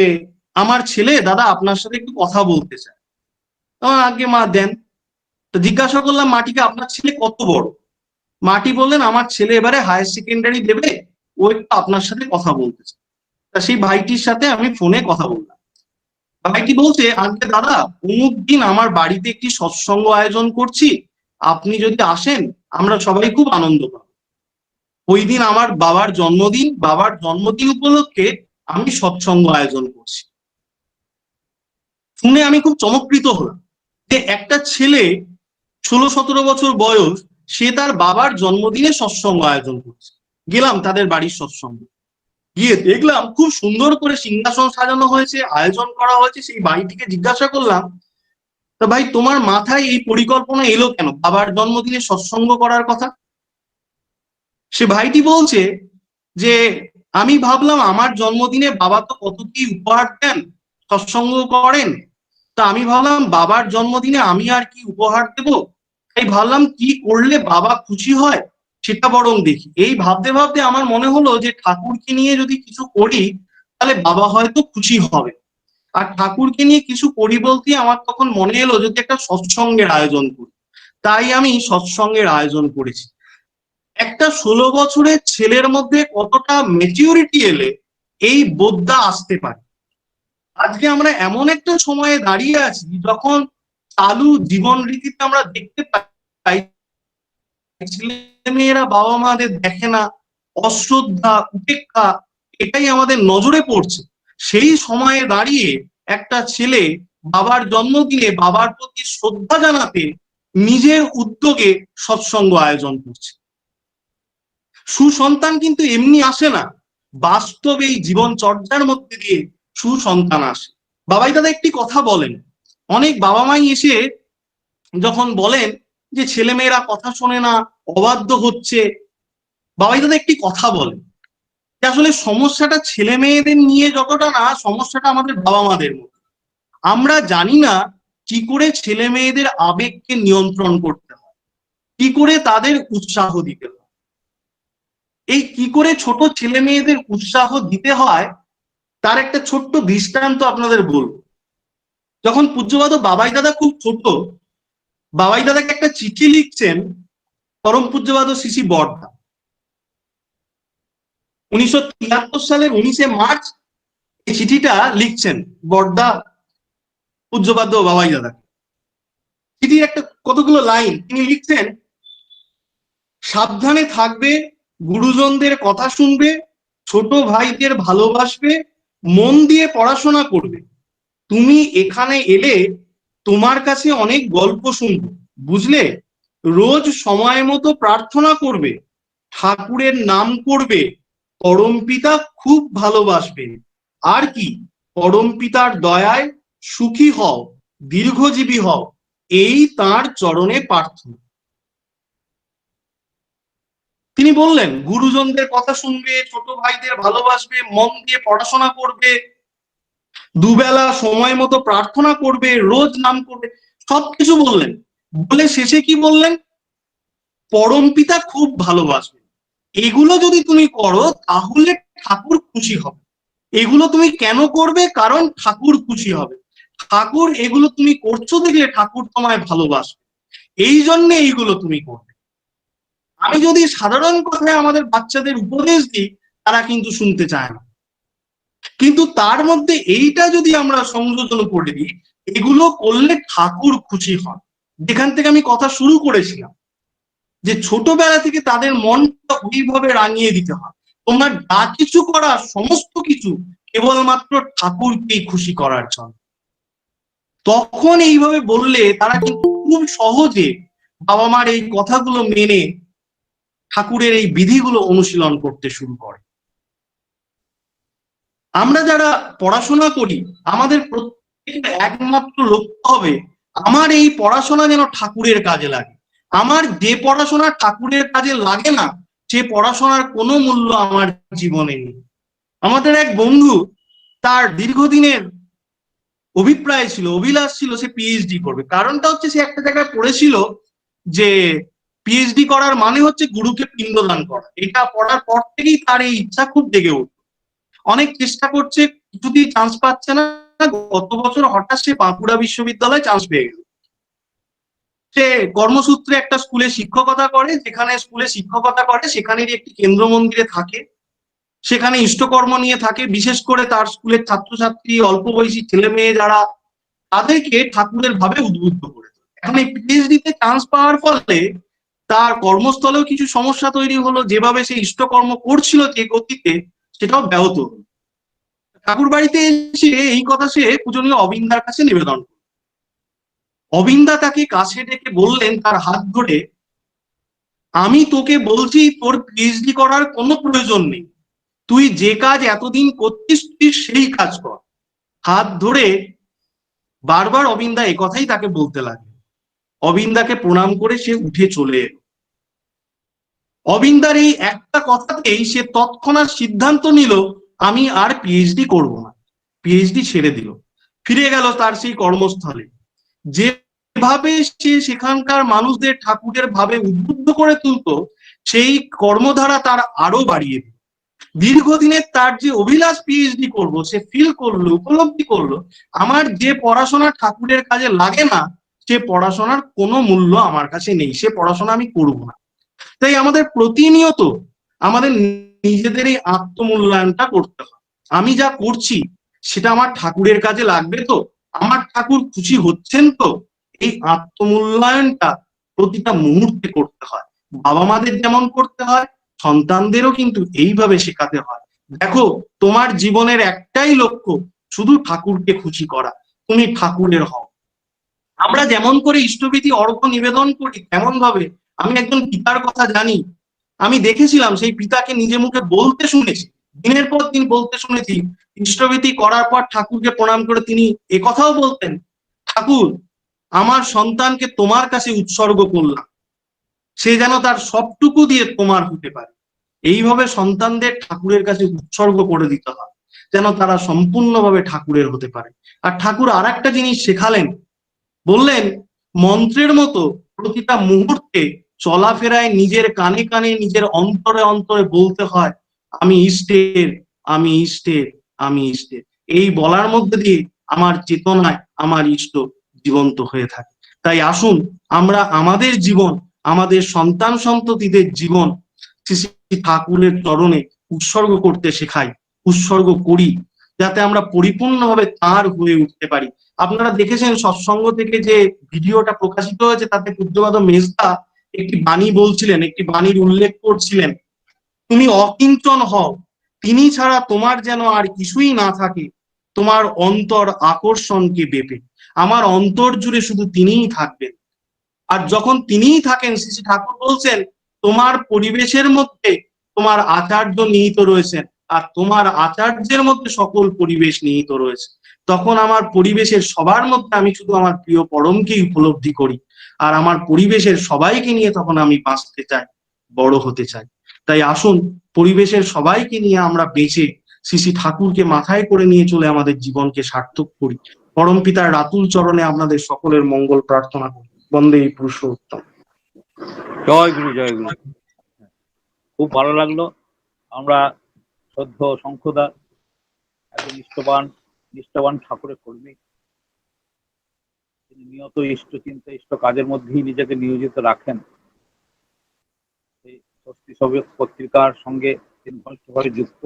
Speaker 4: আমার ছেলে দাদা আপনার সাথে একটু কথা বলতে চায়। তখন আগে মা দেন, তো জিজ্ঞাসা করলাম মাটিকে আপনার ছেলে কত বড়? মাটি বললেন আমার ছেলে এবারে হায়ার সেকেন্ডারি দেবে, ও একটু আপনার সাথে কথা বলতে চায়। তা সেই ভাইটির সাথে আমি ফোনে কথা বললাম। ভাইটি বলছে, আজকে দাদা অমুক দিন আমার বাড়িতে একটি সৎসঙ্গ আয়োজন করছি, আপনি যদি আসেন আমরা সবাই খুব আনন্দ পাবো। ওই দিন আমার বাবার জন্মদিন, বাবার জন্মদিন উপলক্ষে আমি সৎসঙ্গ আয়োজন করছি। শুনে আমি খুব চমৎকৃত হলাম যে একটা ছেলে 16-17 বছর বয়স, সে তার বাবার জন্মদিনে সৎসঙ্গ আয়োজন করছে। গেলাম তাদের বাড়ির সৎসঙ্গ, গিয়ে দেখলাম খুব সুন্দর করে সিংহাসন সাজানো হয়েছে, আয়োজন করা হয়েছে। সেই ভাইটিকে জিজ্ঞাসা করলাম, তা ভাই তোমার মাথায় এই পরিকল্পনা এলো কেন বাবার জন্মদিনে সৎসঙ্গ করার কথা? সে ভাইটি বলছে যে আমি ভাবলাম আমার জন্মদিনে বাবা তো কত কি উপহার দেন, সৎসঙ্গ করেন, তা আমি ভাবলাম বাবার জন্মদিনে আমি আর কি উপহার দেব, তাই ভাবলাম কি করলে বাবা খুশি হয় সেটা বরং দেখি। এই ভাবতে ভাবতে আমার মনে হলো যে ঠাকুরকে নিয়ে যদি কিছু করি তাহলে বাবা হয়তো খুশি হবে। আর ঠাকুরকে নিয়ে কিছু করি বলতে আমার তখন মনে এলো যদি একটা সৎসঙ্গের আয়োজন করি, তাই আমি সৎসঙ্গের আয়োজন করেছি। একটা 16 বছরের ছেলের মধ্যে কতটা ম্যাচিউরিটি এলে এই বোধটা আসতে পারে। আজকে আমরা এমন একটা সময়ে দাঁড়িয়ে আছি যখন চালু জীবন রীতিতে আমরা দেখতে পাই ছেলে মেয়েরা বাবা মাদের দেখে না, অশ্রদ্ধা, উপেক্ষা, এটাই আমাদের নজরে পড়ছে। সেই সময়ে দাঁড়িয়ে একটা ছেলে বাবার জন্মদিনে বাবার প্রতি শ্রদ্ধা জানাতে নিজের উদ্যোগে সৎসঙ্গ আয়োজন করছে। সুসন্তান কিন্তু এমনি আসে না, বাস্তবে এই জীবন চর্চার মধ্যে দিয়ে সুসন্তান আসে। বাবাই দাদা একটি কথা বলেন, অনেক বাবা মাই এসে যখন বলেন যে ছেলেমেয়েরা কথা শোনে না, অবাধ্য হচ্ছে, বাবাই দাদা একটি কথা বলেন যে আসলে সমস্যাটা ছেলে মেয়েদের নিয়ে যতটা না, সমস্যাটা আমাদের বাবা মাদের মধ্যে। আমরা জানি না কি করে ছেলে মেয়েদের আবেগকে নিয়ন্ত্রণ করতে হয়, কি করে তাদের উৎসাহ দিতে হয়। এই কি করে ছোট ছেলে মেয়েদের উৎসাহ দিতে হয় তার একটা ছোট্ট দৃষ্টান্ত আপনাদের বলবো। যখন পূজ্যপাদ বাবাই দাদা খুব ছোট, বাবাই দাদাকে একটা চিঠি লিখছেন পরম পূজ্যপাদ শ্রী বর্দা। 1973 সালের 19শে মার্চ এই চিঠিটা লিখছেন বর্দা পূজ্যপাদ বাবাই দাদা। চিঠির একটা কতগুলো লাইন তিনি লিখছেন, সাবধানে থাকবে, গুরুজনদের কথা শুনবে, ছোট ভাইদের ভালোবাসবে, মন দিয়ে পড়াশোনা করবে, তুমি এখানে এলে তোমার কাছে অনেক গল্প শুনবো, বুঝলে? রোজ সময় মতো প্রার্থনা করবে, ঠাকুরের নাম করবে, পরমপিতা খুব ভালোবাসবেন। আর কি, পরমপিতার দয়ায় সুখী হও, দীর্ঘজীবী হও, এই তাঁর চরণে প্রার্থনা। তিনি বললেন গুরুজনদের কথা শুনবে, ছোট ভাইদের ভালোবাসবে, মন দিয়ে পড়াশোনা করবে, দুবেলা সময় মতো প্রার্থনা করবে, রোজ নাম করবে, সবকিছু বললেন। বলে শেষে কি বললেন? পরমপিতা খুব ভালোবাসবে। এগুলো যদি তুমি করো তাহলে ঠাকুর খুশি হবে। এগুলো তুমি কেন করবে? কারণ ঠাকুর খুশি হবে। ঠাকুর এগুলো তুমি করছো দেখলে ঠাকুর তোমায় ভালোবাসবে, এই জন্য এইগুলো তুমি করবে। আমি যদি সাধারণ কথায় আমাদের বাচ্চাদের উপদেশ দিই, তারা কিন্তু শুনতে চায় না। কিন্তু তার মধ্যে এইটা যদি আমরা সংযোজন করে দিই, এগুলো করলে ঠাকুর খুশি হন। যেখান থেকে আমি কথা শুরু করেছিলাম, যে ছোটবেলা থেকে তাদের মনটা ওইভাবে রাঙিয়ে দিতে হয়, তোমরা যা কিছু করা সমস্ত কিছু কেবলমাত্র ঠাকুরকেই খুশি করার জন্য। তখন এইভাবে বললে তারা কিন্তু খুব সহজে বাবা মার এই কথাগুলো মেনে ঠাকুরের এই বিধিগুলো অনুশীলন করতে শুরু করে। আমরা যারা পড়াশোনা করি, আমাদের প্রত্যেকের একমাত্র লক্ষ্য হবে আমার এই পড়াশোনা যেন ঠাকুরের কাজে লাগে। আমার যে পড়াশোনা ঠাকুরের কাজে লাগে না, সে পড়াশোনার কোনো মূল্য আমার জীবনে নেই। আমাদের এক বন্ধু, তার দীর্ঘদিনের অভিপ্রায় ছিল, অভিলাষ ছিল সে পিএইচডি করবে। কারণটা হচ্ছে সে একটা জায়গায় পড়েছিল যে পিএইচডি করার মানে হচ্ছে গুরুকে পিণ্ডদান করা। এটা পড়ার পর থেকেই তার এই ইচ্ছা খুব জেগে উঠল। অনেক চেষ্টা করছে, কিছুতেই চান্স পাচ্ছে না। গত বছর হঠাৎ সে বাঁকুড়া বিশ্ববিদ্যালয়ে চান্স পেয়ে গেল। সে কর্মসূত্রে একটা স্কুলে শিক্ষকতা করে, যেখানে স্কুলে শিক্ষকতা করে সেখানেরই একটি কেন্দ্র মন্দিরে থাকে, সেখানে ইষ্টকর্ম নিয়ে থাকে। বিশেষ করে তার স্কুলের ছাত্রছাত্রী, অল্প বয়সী ছেলে মেয়ে যারা, তাদেরকে ঠাকুরের ভাবে উদ্বুদ্ধ করে তোলে। এখন এই পিএইচডি তে চান্স পাওয়ার ফলে তার কর্মস্থলেও কিছু সমস্যা তৈরি হলো। যেভাবে সে ইষ্টকর্ম করছিল যে গতিতে, সেটাও ব্যাহত হলো। ঠাকুর বাড়িতে এসে এই কথা সে পূজনীয় অবিন্দার কাছে নিবেদন করল। অবিন্দা তাকে কাছে ডেকে বললেন, তার হাত ধরে, আমি তোকে বলছি তোর পিএইচডি করার কোনো প্রয়োজন নেই, তুই যে কাজ এতদিন করছিস তুই সেই কাজ কর। হাত ধরে বারবার অবিন্দা একথাই তাকে বলতে লাগে। অবিন্দাকে প্রণাম করে সে উঠে চলে এলো। অবিন্দার এই একটা কথাতেই সে তৎক্ষণাৎ সিদ্ধান্ত নিল, আমি আর পিএইচডি করব না। পিএইচডি ছেড়ে দিল, ফিরে গেল তার সেই কর্মস্থলে। যেভাবে সে সেখানকার মানুষদের ঠাকুরের ভাবে উদ্বুদ্ধ করে তুলতো, সেই কর্মধারা তার আরো বাড়িয়ে দিল। দীর্ঘদিনের তার যে অভিলাষ পিএইচডি করবো, সে ফিল করলো, উপলব্ধি করলো, আমার যে পড়াশোনা ঠাকুরের কাজে লাগে না, সে পড়াশোনার কোনো মূল্য আমার কাছে নেই, সে পড়াশোনা আমি করব না। তাই আমাদের প্রতিনিয়ত আমাদের নিজেদের এই আত্মমূল্যায়নটা করতে হয়। আমি যা করছি সেটা আমার ঠাকুরের কাজে লাগবে তো, আমার ঠাকুর খুশি হচ্ছেন তো, এই আত্মমূল্যায়নটা প্রতিটা মুহূর্তে করতে হয়। বাবা মাদের যেমন করতে হয়, সন্তানদেরও কিন্তু এইভাবে শেখাতে হয়। দেখো, তোমার জীবনের একটাই লক্ষ্য, শুধু ঠাকুরকে খুশি করা, তুমি ঠাকুরের হও। আমরা যেমন করে ইষ্টবিধি অর্ঘ্য নিবেদন করি, তেমন ভাবে আমি একজন পিতার কথা জানি। আমি দেখেছিলাম সেই পিতাকে নিজে মুখে বলতে শুনেছি, দিনের পর দিন বলতে শুনেছি। ইষ্টবিধি করার পর ঠাকুরকে প্রণাম করে তিনি একথাও বলতেন, ঠাকুর, আমার সন্তানকে তোমার কাছে উৎসর্গ করলাম, সে যেন তার সবটুকু দিয়ে তোমার হতে পারে। এইভাবে সন্তানদের ঠাকুরের কাছে উৎসর্গ করে দিতে হয়, যেন তারা সম্পূর্ণভাবে ঠাকুরের হতে পারে। আর ঠাকুর আর একটা জিনিস শেখালেন, বললেন মন্ত্রের মতো প্রতিটা মুহূর্তে চলাফেরায় নিজের কানে কানে, নিজের অন্তরে অন্তরে বলতে হয়, আমি ইষ্টের, আমি ইষ্টের, আমি ইষ্টের। এই বলার মধ্যে দিয়ে আমার চেতনায় আমার ইষ্ট জীবন্ত হয়ে থাকে। তাই আসুন আমরা আমাদের জীবন, আমাদের সন্তান সন্ততিদের জীবন শ্রী ঠাকুরের চরণে উৎসর্গ করতে শেখাই, উৎসর্গ করি, যাতে আমরা পরিপূর্ণভাবে তার হয়ে উঠতে পারি। আপনারা দেখেছেন সৎসঙ্গ থেকে যে ভিডিওটা প্রকাশিত হয়েছে, তাতে পূজ্যপাদ মেজদা একটি বাণী বলছিলেন, একটি বাণীর উল্লেখ করছিলেন, তুমি অকিঞ্চন হও, তিনি ছাড়া তোমার যেন আর কিছুই না থাকে, তোমার অন্তর আকর্ষণকে বেপে। আমার অন্তর জুড়ে শুধু তিনিই থাকবেন। আর যখন তিনিই থাকেন, শ্রী শ্রী ঠাকুর বলছেন তোমার পরিবেশের মধ্যে তোমার আচার্য নিহিত রয়েছেন, আর তোমার আচার্যের মধ্যে সকল পরিবেশ নিহিত রয়েছে। তখন আমার পরিবেশের সবার মধ্যে আমি শুধু আমার প্রিয় পরমকেই উপলব্ধি করি, আর আমার পরিবেশের সবাইকে নিয়ে তখন আমি বাঁচতে চাই, বড় হতে চাই। তাই আসুন পরিবেশের সবাইকে নিয়ে আমরা বেঁচে শ্রী শ্রী ঠাকুরকে মাথায় করে নিয়ে চলে আমাদের জীবনকে সার্থক করি। পরম পিতার রাতুল চরণে আপনাদের সকলের মঙ্গল প্রার্থনা করি। বন্দে পুরুষোত্তম।
Speaker 2: জয় গুরু, জয় গুরু। খুব ভালো লাগলো। আমরা শ্রদ্ধ শঙ্খদা একজন নিষ্ঠাবান ঠাকুরের কর্মী। তিনি নিয়ত ইষ্ট চিন্তা ইষ্ট কাজের মধ্যেই নিজেকে নিয়োজিত রাখেন। এই স্বস্তি সবে পত্রিকার সঙ্গে তিনি ঘনিষ্ঠভাবে যুক্ত।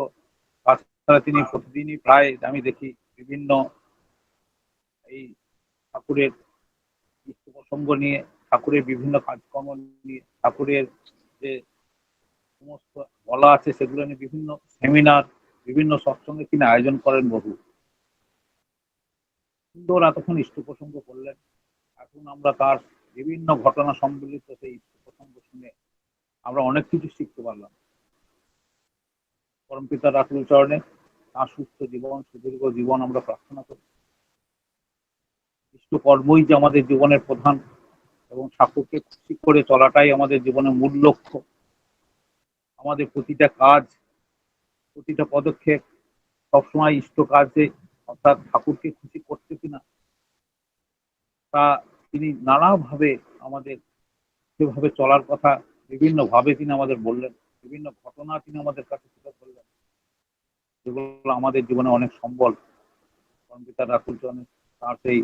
Speaker 2: তাছাড়া তিনি প্রতিদিনই প্রায় আমি দেখি বিভিন্ন এই ঠাকুরের নিত্য প্রসঙ্গ নিয়ে, ঠাকুরের বিভিন্ন কাজকর্ম নিয়ে, ঠাকুরের যে সমস্ত বলা আছে সেগুলো নিয়ে বিভিন্ন সেমিনার, বিভিন্ন সৎসঙ্গে তিনি আয়োজন করেন বহু। সুন্দর এতক্ষণ ইষ্ট প্রসঙ্গ করলেন। এখন আমরা তার বিভিন্ন ঘটনা সম্বলিত সেই ইষ্ট প্রসঙ্গ শুনে আমরা অনেক কিছু শিখতে পারলাম। পরমপিতার রাতুল চরণে তার সুস্থ জীবন, সুদীর্ঘ জীবন আমরা প্রার্থনা করি। ইষ্ট কর্মই যে আমাদের জীবনের প্রধান, এবং ঠাকুরকে খুশি করে চলাটাই আমাদের জীবনের মূল লক্ষ্য। আমাদের প্রতিটা কাজ, প্রতিটা পদক্ষেপ সবসময় ইষ্ট কাজে অর্থাৎ ঠাকুরকে খুশি করছে কিনা তা তিনি নানাভাবে আমাদের সেভাবে চলার কথা বিভিন্ন ভাবে তিনি আমাদের বললেন, বিভিন্ন ঘটনা তিনি আমাদের কাছে তুলে ধরলেন, যেগুলো আমাদের জীবনে অনেক সম্বল। পরমপিতার রাতুল চরণে তার সেই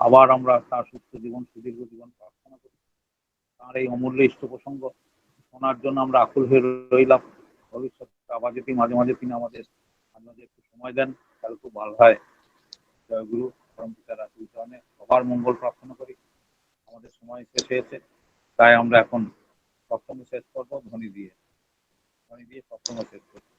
Speaker 2: আবার আমরা তার সুস্থ জীবন, সুদীর্ঘ জীবন প্রার্থনা করি। তার এই অমূল্য ইষ্ট প্রসঙ্গ শোনার জন্য আমরা আকুল হয়ে রইলাম। ভবিষ্যতে আবার যদি মাঝে মাঝে তিনি আমাদের একটু সময় দেন তাহলে খুব ভালো হয়। জয় গুরু। পরমপিতার রাতুল চরণে সবার মঙ্গল প্রার্থনা করি। আমাদের সময় শেষ হয়েছে, তাই আমরা এখন সপ্তম শেষ করবো ধ্বনি দিয়ে সপ্তম শেষ করবো।